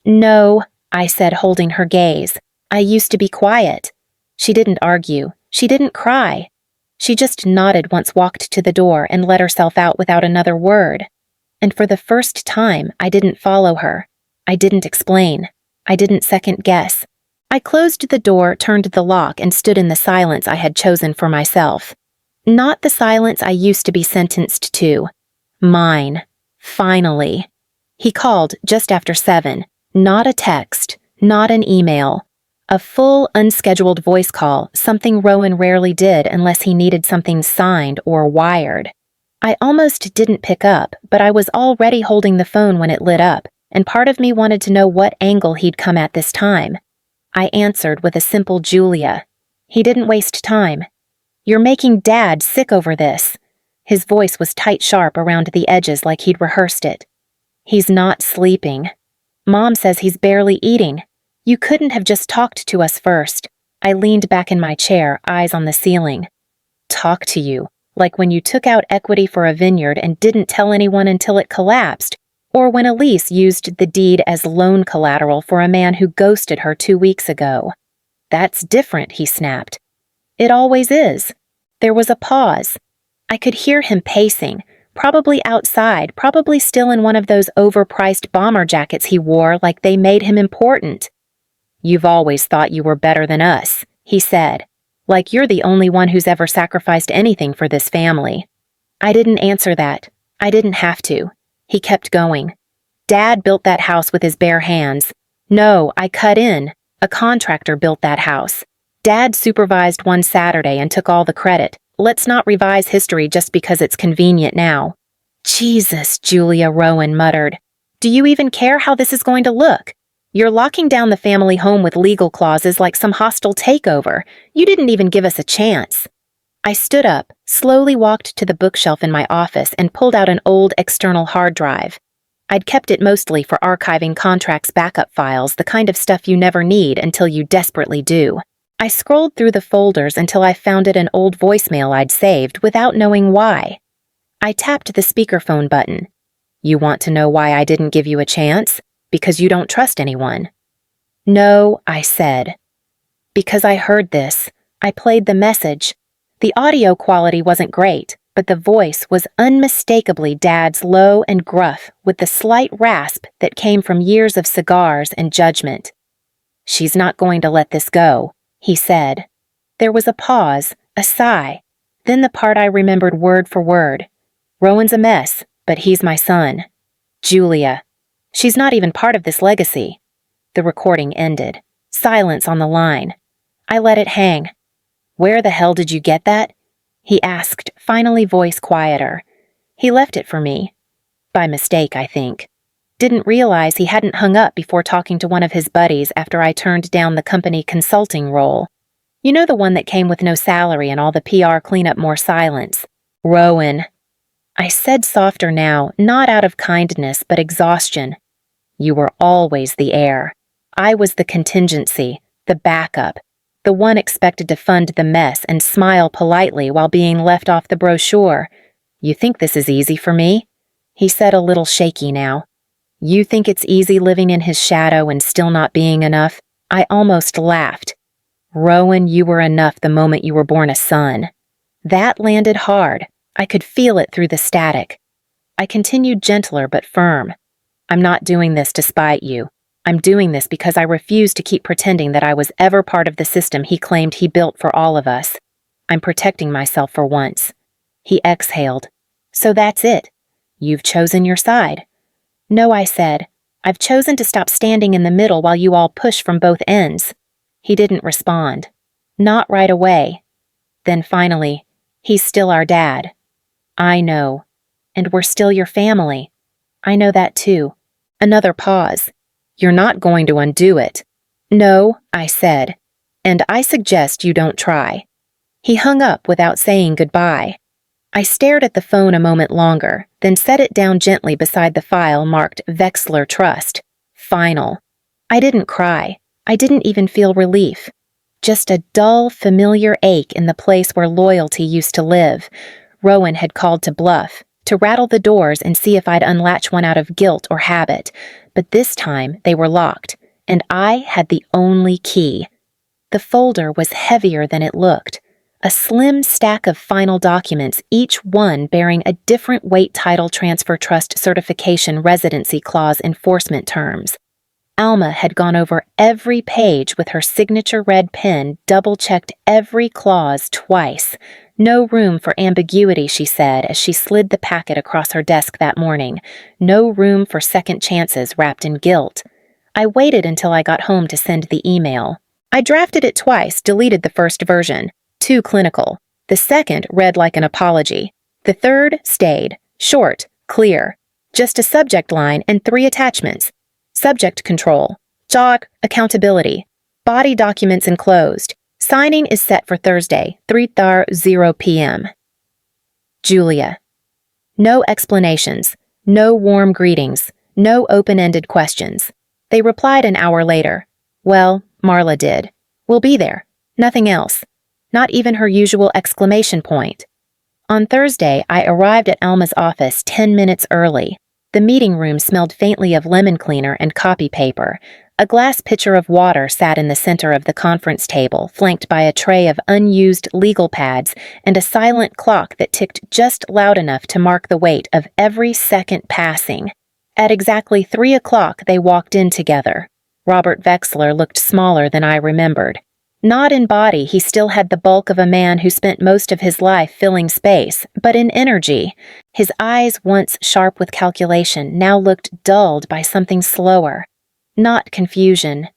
S1: "No," I said, holding her gaze. "I used to be quiet." She didn't argue. She didn't cry. She just nodded once, walked to the door, and let herself out without another word. And for the first time, I didn't follow her. I didn't explain. I didn't second guess. I closed the door, turned the lock, and stood in the silence I had chosen for myself. Not the silence I used to be sentenced to. Mine. Finally. He called just after 7. Not a text, not an email. A full, unscheduled voice call, something Rowan rarely did unless he needed something signed or wired. I almost didn't pick up, but I was already holding the phone when it lit up, and part of me wanted to know what angle he'd come at this time. I answered with a simple Julia. He didn't waste time. "You're making Dad sick over this." His voice was tight, sharp around the edges like he'd rehearsed it. "He's not sleeping. Mom says he's barely eating. You couldn't have just talked to us first." I leaned back in my chair, eyes on the ceiling. "Talk to you, like when you took out equity for a vineyard and didn't tell anyone until it collapsed, or when Elise used the deed as loan collateral for a man who ghosted her 2 weeks ago." "That's different," he snapped. "It always is." There was a pause. I could hear him pacing, probably outside, probably still in one of those overpriced bomber jackets he wore like they made him important. "You've always thought you were better than us," he said. "Like you're the only one who's ever sacrificed anything for this family." I didn't answer that. I didn't have to. He kept going. "Dad built that house with his bare hands. No, I cut in. A contractor built that house. Dad supervised one Saturday and took all the credit. Let's not revise history just because it's convenient now." "Jesus," Julia, Rowan muttered. "Do you even care how this is going to look? You're locking down the family home with legal clauses like some hostile takeover. You didn't even give us a chance." I stood up, slowly walked to the bookshelf in my office, and pulled out an old external hard drive. I'd kept it mostly for archiving contracts, backup files, the kind of stuff you never need until you desperately do. I scrolled through the folders until I found an old voicemail I'd saved without knowing why. I tapped the speakerphone button. "You want to know why I didn't give you a chance? Because you don't trust anyone." "No," I said. "Because I heard this." I played the message. The audio quality wasn't great, but the voice was unmistakably Dad's, low and gruff, with the slight rasp that came from years of cigars and judgment. "She's not going to let this go," he said. There was a pause, a sigh, then the part I remembered word for word. "Rowan's a mess, but he's my son. Julia. She's not even part of this legacy." The recording ended. Silence on the line. I let it hang. "Where the hell did you get that?" he asked, finally, voice quieter. He left it for me. By mistake, I think. Didn't realize he hadn't hung up before talking to one of his buddies after I turned down the company consulting role. You know, the one that came with no salary and all the PR cleanup, more silence. "Rowan." I said softer now, not out of kindness, but exhaustion. "You were always the heir. I was the contingency, the backup, the one expected to fund the mess and smile politely while being left off the brochure. You think this is easy for me?" He said, a little shaky now. "You think it's easy living in his shadow and still not being enough?" I almost laughed. "Rowan, you were enough the moment you were born a son." That landed hard. I could feel it through the static. I continued gentler but firm. I'm not doing this to spite you. I'm doing this because I refuse to keep pretending that I was ever part of the system he claimed he built for all of us. I'm protecting myself for once. He exhaled. So that's it. You've chosen your side. No, I said. I've chosen to stop standing in the middle while you all push from both ends. He didn't respond. Not right away. Then finally, he's still our dad. I know. And we're still your family. I know that too. Another pause. You're not going to undo it. No, I said. And I suggest you don't try. He hung up without saying goodbye. I stared at the phone a moment longer, then set it down gently beside the file marked Vexler Trust. Final. I didn't cry. I didn't even feel relief. Just a dull, familiar ache in the place where loyalty used to live. Rowan had called to bluff, to rattle the doors and see if I'd unlatch one out of guilt or habit. But this time they were locked, and I had the only key. The folder was heavier than it looked. A slim stack of final documents, each one bearing a different weight title transfer trust certification residency clause enforcement terms. Alma had gone over every page with her signature red pen, double-checked every clause twice. No room for ambiguity, she said as she slid the packet across her desk that morning. No room for second chances wrapped in guilt. I waited until I got home to send the email. I drafted it twice, deleted the first version. Too clinical. The second read like an apology. The third stayed. Short, clear. Just a subject line and 3 attachments. Subject control. JOG accountability. Body documents enclosed. Signing is set for Thursday, 3:00 p.m. Julia. No explanations. No warm greetings. No open-ended questions. They replied an hour later. Well, Marla did. We'll be there. Nothing else. Not even her usual exclamation point. On Thursday, I arrived at Alma's office 10 minutes early. The meeting room smelled faintly of lemon cleaner and copy paper. A glass pitcher of water sat in the center of the conference table, flanked by a tray of unused legal pads and a silent clock that ticked just loud enough to mark the wait of every second passing. At exactly 3 o'clock, they walked in together. Robert Vexler looked smaller than I remembered. Not in body, he still had the bulk of a man who spent most of his life filling space, but in energy. His eyes, once sharp with calculation, now looked dulled by something slower. Not confusion.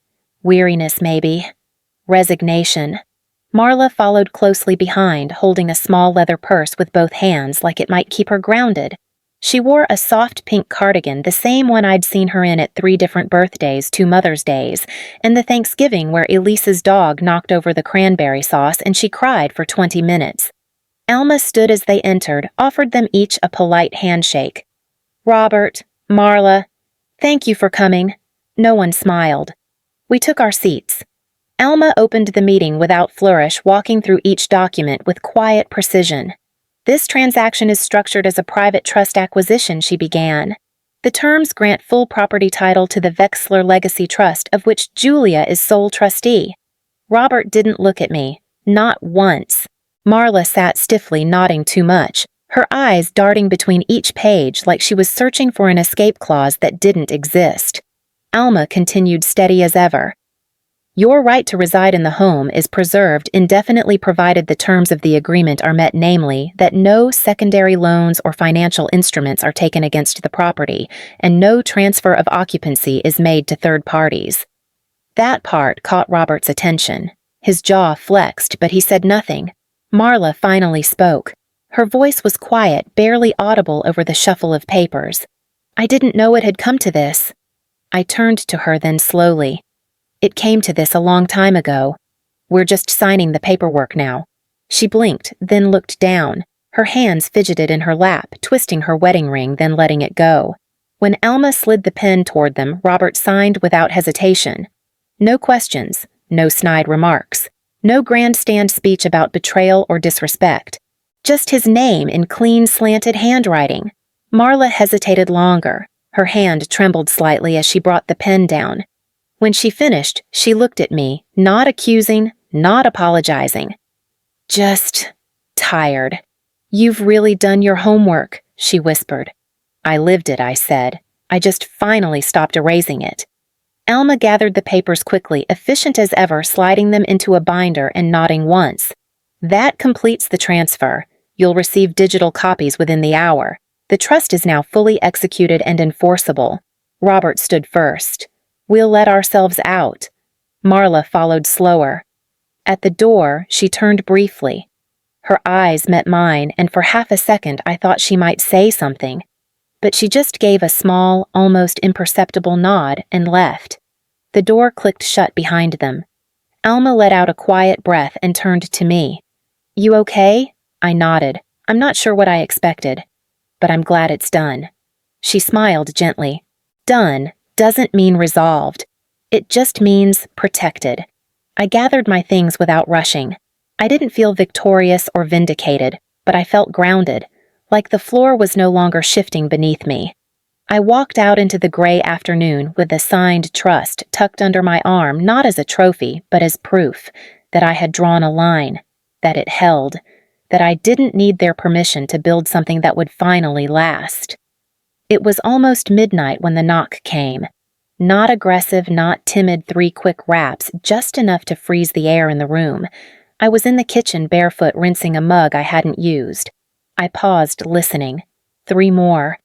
S1: Weariness, maybe. Resignation. Marla followed closely behind, holding a small leather purse with both hands like it might keep her grounded. She wore a soft pink cardigan, the same one I'd seen her in at 3 different birthdays, 2 Mother's Days, and the Thanksgiving where Elise's dog knocked over the cranberry sauce and she cried for 20 minutes. Alma stood as they entered, offered them each a polite handshake. Robert, Marla, thank you for coming. No one smiled. We took our seats. Alma opened the meeting without flourish, walking through each document with quiet precision. This transaction is structured as a private trust acquisition, she began. The terms grant full property title to the Vexler Legacy Trust, of which Julia is sole trustee. Robert didn't look at me. Not once. Marla sat stiffly, nodding too much, her eyes darting between each page like she was searching for an escape clause that didn't exist. Alma continued steady as ever. Your right to reside in the home is preserved indefinitely provided the terms of the agreement are met, namely, that no secondary loans or financial instruments are taken against the property, and no transfer of occupancy is made to third parties. That part caught Robert's attention. His jaw flexed, but he said nothing. Marla finally spoke. Her voice was quiet, barely audible over the shuffle of papers. I didn't know it had come to this. I turned to her then slowly. It came to this a long time ago. We're just signing the paperwork now. She blinked, then looked down. Her hands fidgeted in her lap, twisting her wedding ring, then letting it go. When Alma slid the pen toward them, Robert signed without hesitation. No questions, no snide remarks, no grandstand speech about betrayal or disrespect. Just his name in clean, slanted handwriting. Marla hesitated longer. Her hand trembled slightly as she brought the pen down. When she finished, she looked at me, not accusing, not apologizing. Just tired. You've really done your homework, she whispered. I lived it, I said. I just finally stopped erasing it. Alma gathered the papers quickly, efficient as ever, sliding them into a binder and nodding once. That completes the transfer. You'll receive digital copies within the hour. The trust is now fully executed and enforceable. Robert stood first. We'll let ourselves out. Marla followed slower. At the door, she turned briefly. Her eyes met mine, and for half a second I thought she might say something. But she just gave a small, almost imperceptible nod and left. The door clicked shut behind them. Alma let out a quiet breath and turned to me. You okay? I nodded. I'm not sure what I expected, but I'm glad it's done. She smiled gently. Done doesn't mean resolved. It just means protected. I gathered my things without rushing. I didn't feel victorious or vindicated, but I felt grounded, like the floor was no longer shifting beneath me. I walked out into the gray afternoon with the signed trust tucked under my arm, not as a trophy, but as proof that I had drawn a line, that it held, that I didn't need their permission to build something that would finally last. It was almost midnight when the knock came. Not aggressive, not timid 3 quick raps, just enough to freeze the air in the room. I was in the kitchen barefoot rinsing a mug I hadn't used. I paused, listening. 3 more.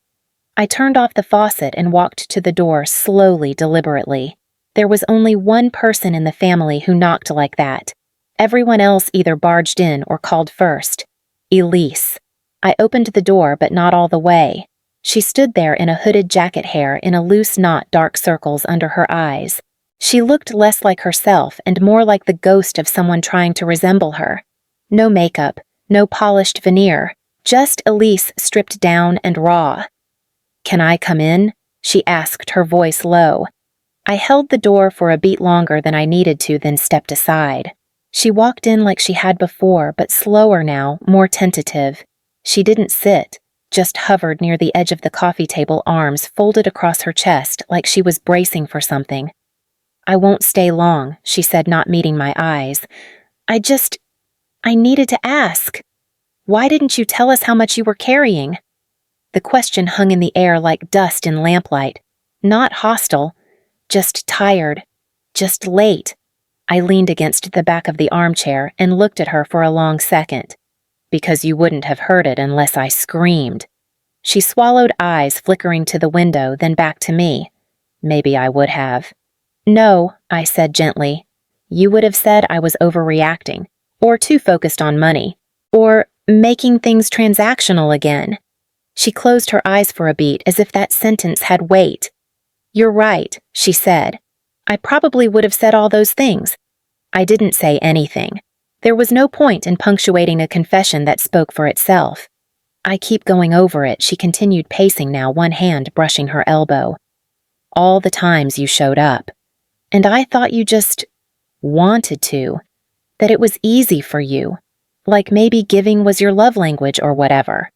S1: I turned off the faucet and walked to the door slowly, deliberately. There was only one person in the family who knocked like that. Everyone else either barged in or called first. Elise. I opened the door, but not all the way. She stood there in a hooded jacket hair in a loose knot, dark circles under her eyes. She looked less like herself and more like the ghost of someone trying to resemble her. No makeup, no polished veneer, just Elise stripped down and raw. Can I come in? She asked, her voice low. I held the door for a beat longer than I needed to, then stepped aside. She walked in like she had before, but slower now, more tentative. She didn't sit, just hovered near the edge of the coffee table, arms folded across her chest like she was bracing for something. I won't stay long, she said, not meeting my eyes. I needed to ask. Why didn't you tell us how much you were carrying? The question hung in the air like dust in lamplight. Not hostile, just tired, just late. I leaned against the back of the armchair and looked at her for a long second. Because you wouldn't have heard it unless I screamed. She swallowed, eyes flickering to the window, then back to me. Maybe I would have. No, I said gently. You would have said I was overreacting, or too focused on money, or making things transactional again. She closed her eyes for a beat as if that sentence had weight. You're right, she said. I probably would have said all those things. I didn't say anything. There was no point in punctuating a confession that spoke for itself. I keep going over it, she continued, pacing now, one hand brushing her elbow. All the times you showed up. And I thought you just wanted to. That it was easy for you. Like maybe giving was your love language or whatever.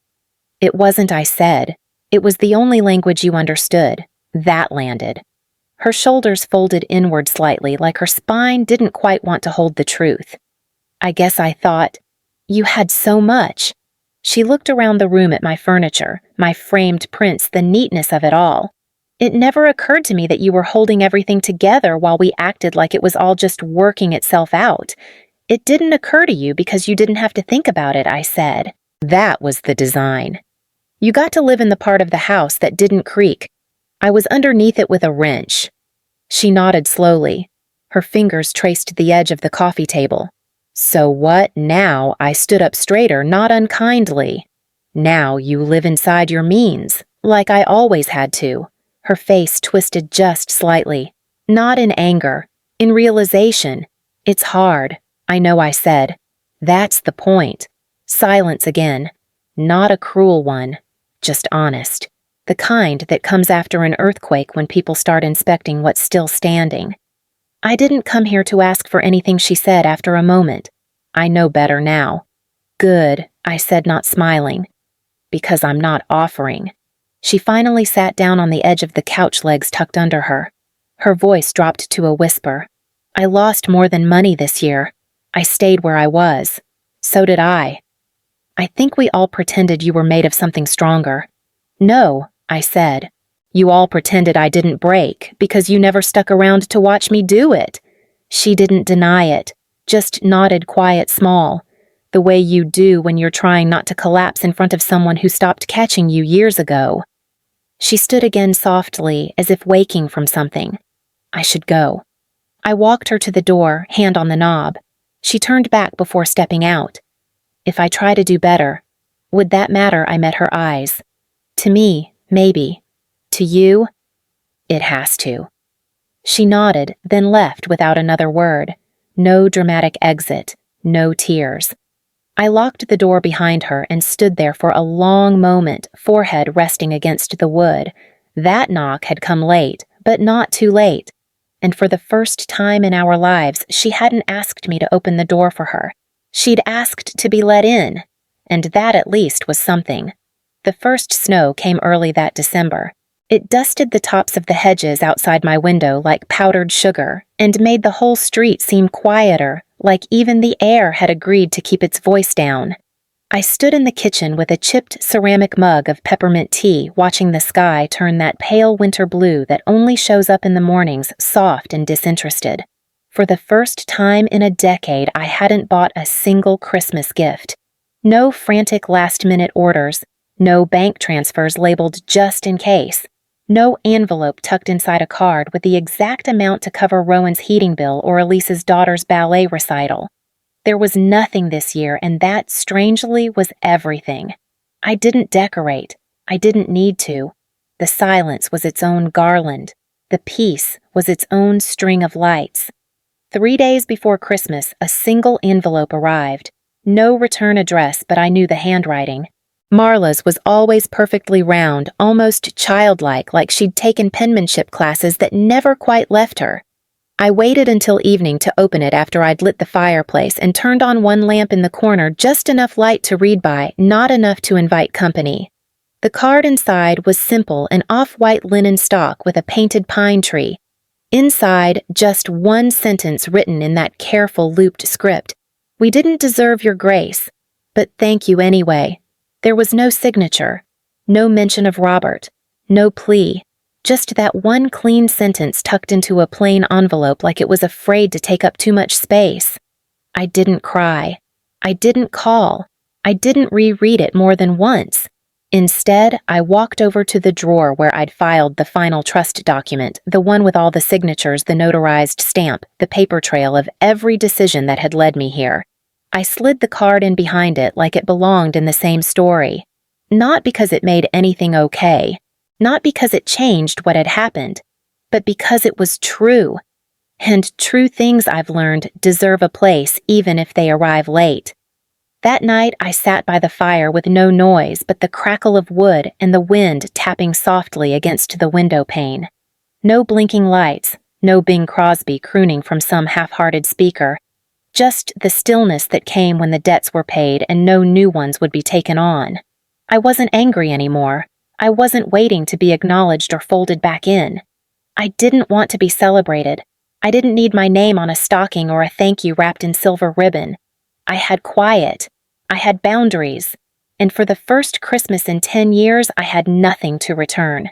S1: It wasn't, I said. It was the only language you understood. That landed. Her shoulders folded inward slightly, like her spine didn't quite want to hold the truth. I guess I thought, you had so much. She looked around the room at my furniture, my framed prints, the neatness of it all. It never occurred to me that you were holding everything together while we acted like it was all just working itself out. It didn't occur to you because you didn't have to think about it, I said. That was the design. You got to live in the part of the house that didn't creak. I was underneath it with a wrench. She nodded slowly. Her fingers traced the edge of the coffee table. So what now? I stood up straighter, not unkindly. Now you live inside your means, like I always had to. Her face twisted just slightly. Not in anger, in realization. It's hard, I know, I said. That's the point. Silence again. Not a cruel one, just honest. The kind that comes after an earthquake when people start inspecting what's still standing. I didn't come here to ask for anything, she said after a moment. I know better now. Good, I said, not smiling. Because I'm not offering. She finally sat down on the edge of the couch, legs tucked under her. Her voice dropped to a whisper. I lost more than money this year. I stayed where I was. So did I. I think we all pretended you were made of something stronger. No, I said. "You all pretended I didn't break because you never stuck around to watch me do it." She didn't deny it, just nodded quiet small, the way you do when you're trying not to collapse in front of someone who stopped catching you years ago. She stood again softly, as if waking from something. I should go. I walked her to the door, hand on the knob. She turned back before stepping out. If I try to do better, would that matter? I met her eyes. To me, maybe. To you, it has to. She nodded, then left without another word. No dramatic exit, no tears. I locked the door behind her and stood there for a long moment, forehead resting against the wood. That knock had come late, but not too late. And for the first time in our lives, she hadn't asked me to open the door for her. She'd asked to be let in, and that at least was something. The first snow came early that December. It dusted the tops of the hedges outside my window like powdered sugar, and made the whole street seem quieter, like even the air had agreed to keep its voice down. I stood in the kitchen with a chipped ceramic mug of peppermint tea, watching the sky turn that pale winter blue that only shows up in the mornings, soft and disinterested. For the first time in a decade, I hadn't bought a single Christmas gift. No frantic last-minute orders, no bank transfers labeled just in case, no envelope tucked inside a card with the exact amount to cover Rowan's heating bill or Elise's daughter's ballet recital. There was nothing this year, and that, strangely, was everything. I didn't decorate. I didn't need to. The silence was its own garland. The peace was its own string of lights. 3 days before Christmas, a single envelope arrived. No return address, but I knew the handwriting. Marla's was always perfectly round, almost childlike, like she'd taken penmanship classes that never quite left her. I waited until evening to open it after I'd lit the fireplace and turned on one lamp in the corner, just enough light to read by, not enough to invite company. The card inside was simple, an off-white linen stock with a painted pine tree. Inside, just one sentence written in that careful looped script. "We didn't deserve your grace, but thank you anyway." There was no signature, no mention of Robert, no plea. Just that one clean sentence tucked into a plain envelope like it was afraid to take up too much space. I didn't cry. I didn't call. I didn't reread it more than once. Instead, I walked over to the drawer where I'd filed the final trust document, the one with all the signatures, the notarized stamp, the paper trail of every decision that had led me here. I slid the card in behind it like it belonged in the same story. Not because it made anything okay. Not because it changed what had happened, but because it was true. And true things, I've learned, deserve a place even if they arrive late. That night, I sat by the fire with no noise but the crackle of wood and the wind tapping softly against the window pane. No blinking lights, no Bing Crosby crooning from some half-hearted speaker. Just the stillness that came when the debts were paid and no new ones would be taken on. I wasn't angry anymore. I wasn't waiting to be acknowledged or folded back in. I didn't want to be celebrated. I didn't need my name on a stocking or a thank you wrapped in silver ribbon. I had quiet. I had boundaries. And for the first Christmas in 10 years, I had nothing to return.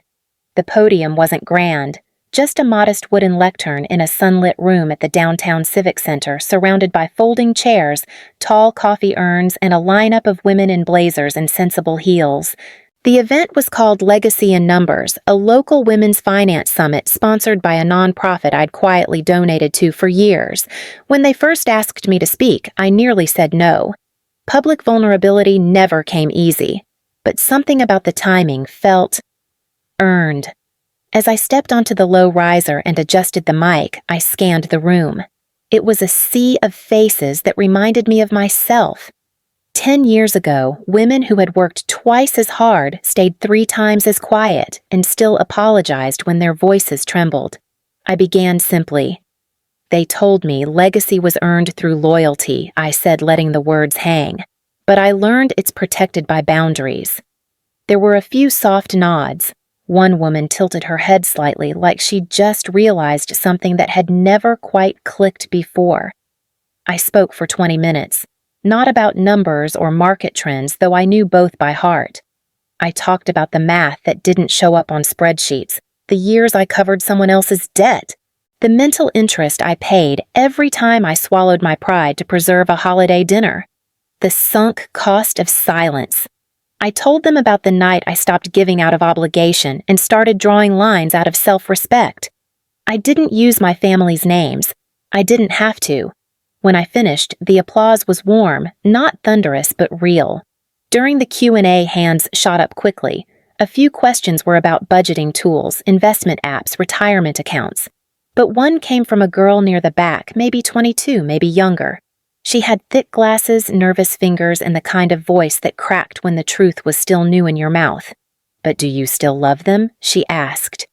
S1: The podium wasn't grand, just a modest wooden lectern in a sunlit room at the downtown Civic Center, surrounded by folding chairs, tall coffee urns, and a lineup of women in blazers and sensible heels. The event was called Legacy in Numbers, a local women's finance summit sponsored by a nonprofit I'd quietly donated to for years. When they first asked me to speak, I nearly said no. Public vulnerability never came easy, but something about the timing felt earned. As I stepped onto the low riser and adjusted the mic, I scanned the room. It was a sea of faces that reminded me of myself. 10 years ago, women who had worked twice as hard stayed 3 times as quiet and still apologized when their voices trembled. I began simply. "They told me legacy was earned through loyalty," I said, letting the words hang. But I learned it's protected by boundaries. There were a few soft nods. One woman tilted her head slightly, like she'd just realized something that had never quite clicked before. I spoke for 20 minutes. Not about numbers or market trends, though I knew both by heart. I talked about the math that didn't show up on spreadsheets, the years I covered someone else's debt, the mental interest I paid every time I swallowed my pride to preserve a holiday dinner, the sunk cost of silence. I told them about the night I stopped giving out of obligation and started drawing lines out of self-respect. I didn't use my family's names. I didn't have to. When I finished, the applause was warm, not thunderous, but real. During the Q&A, hands shot up quickly. A few questions were about budgeting tools, investment apps, retirement accounts. But one came from a girl near the back, maybe 22, maybe younger. She had thick glasses, nervous fingers, and the kind of voice that cracked when the truth was still new in your mouth. "But do you still love them?" she asked.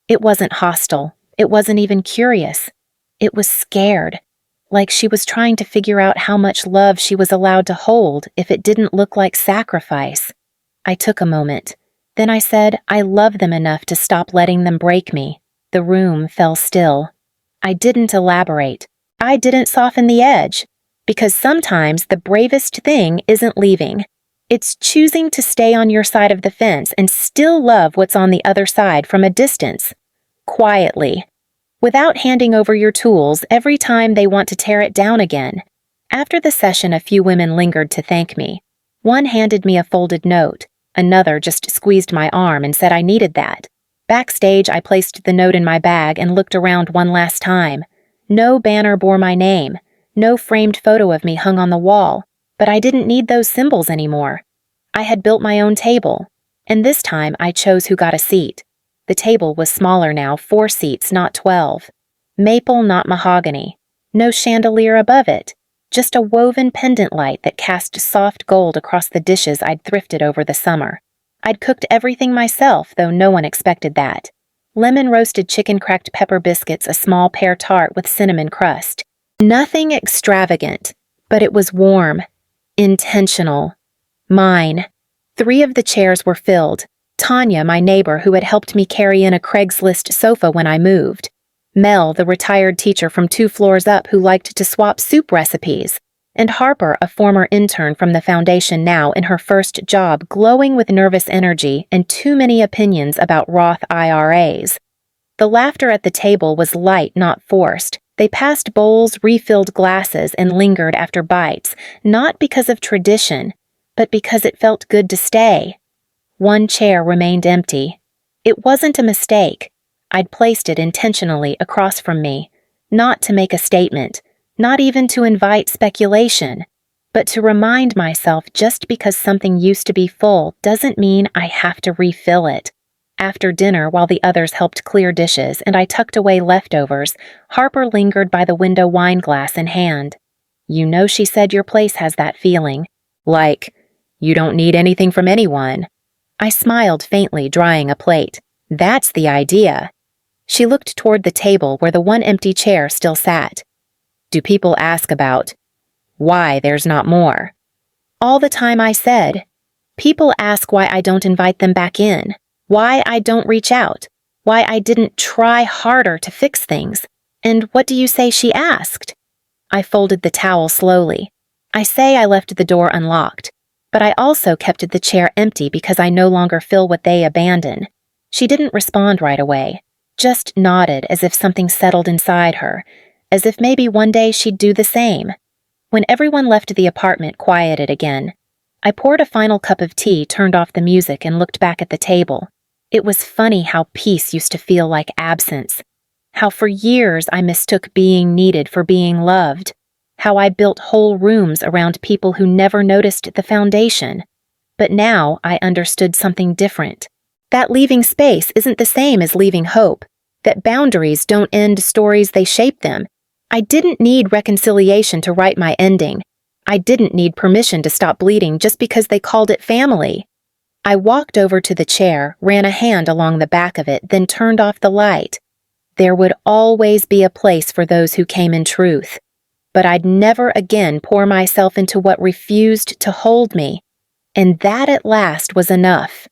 S1: It wasn't hostile. It wasn't even curious. It was scared, like she was trying to figure out how much love she was allowed to hold if it didn't look like sacrifice. I took a moment. Then I said, "I love them enough to stop letting them break me." The room fell still. I didn't elaborate. I didn't soften the edge. Because sometimes the bravest thing isn't leaving. It's choosing to stay on your side of the fence and still love what's on the other side from a distance. Quietly. Without handing over your tools every time they want to tear it down again. After the session, a few women lingered to thank me. One handed me a folded note. Another just squeezed my arm and said I needed that. Backstage, I placed the note in my bag and looked around one last time. No banner bore my name. No framed photo of me hung on the wall, but I didn't need those symbols anymore. I had built my own table, and this time I chose who got a seat. The table was smaller now, 4 seats, not 12. Maple, not mahogany. No chandelier above it, just a woven pendant light that cast soft gold across the dishes I'd thrifted over the summer. I'd cooked everything myself, though no one expected that. Lemon roasted chicken cracked pepper biscuits, a small pear tart with cinnamon crust. Nothing extravagant, but it was warm, intentional. Mine. 3 of the chairs were filled. Tanya, my neighbor who had helped me carry in a Craigslist sofa when I moved. Mel, the retired teacher from 2 floors up who liked to swap soup recipes. And Harper, a former intern from the foundation now in her first job, glowing with nervous energy and too many opinions about Roth IRAs. The laughter at the table was light, not forced. They passed bowls, refilled glasses, and lingered after bites, not because of tradition, but because it felt good to stay. One chair remained empty. It wasn't a mistake. I'd placed it intentionally across from me, not to make a statement, not even to invite speculation, but to remind myself just because something used to be full doesn't mean I have to refill it. After dinner, while the others helped clear dishes and I tucked away leftovers, Harper lingered by the window, wine glass in hand. "You know," she said, "your place has that feeling. Like, you don't need anything from anyone." I smiled faintly, drying a plate. "That's the idea." She looked toward the table where the one empty chair still sat. "Do people ask about why there's not more?" All the time, I said. People ask why I don't invite them back in, why I don't reach out, why I didn't try harder to fix things. And what do you say she asked? I folded the towel slowly. I say I left the door unlocked, but I also kept the chair empty because I no longer fill what they abandon. She didn't respond right away, just nodded as if something settled inside her, as if maybe one day she'd do the same. When everyone left the apartment quieted again, I poured a final cup of tea, turned off the music, and looked back at the table. It was funny how peace used to feel like absence, how for years I mistook being needed for being loved, how I built whole rooms around people who never noticed the foundation. But now I understood something different. That leaving space isn't the same as leaving hope, that boundaries don't end stories, they shape them. I didn't need reconciliation to write my ending. I didn't need permission to stop bleeding just because they called it family. I walked over to the chair, ran a hand along the back of it, then turned off the light. There would always be a place for those who came in truth, but I'd never again pour myself into what refused to hold me, and that at last was enough.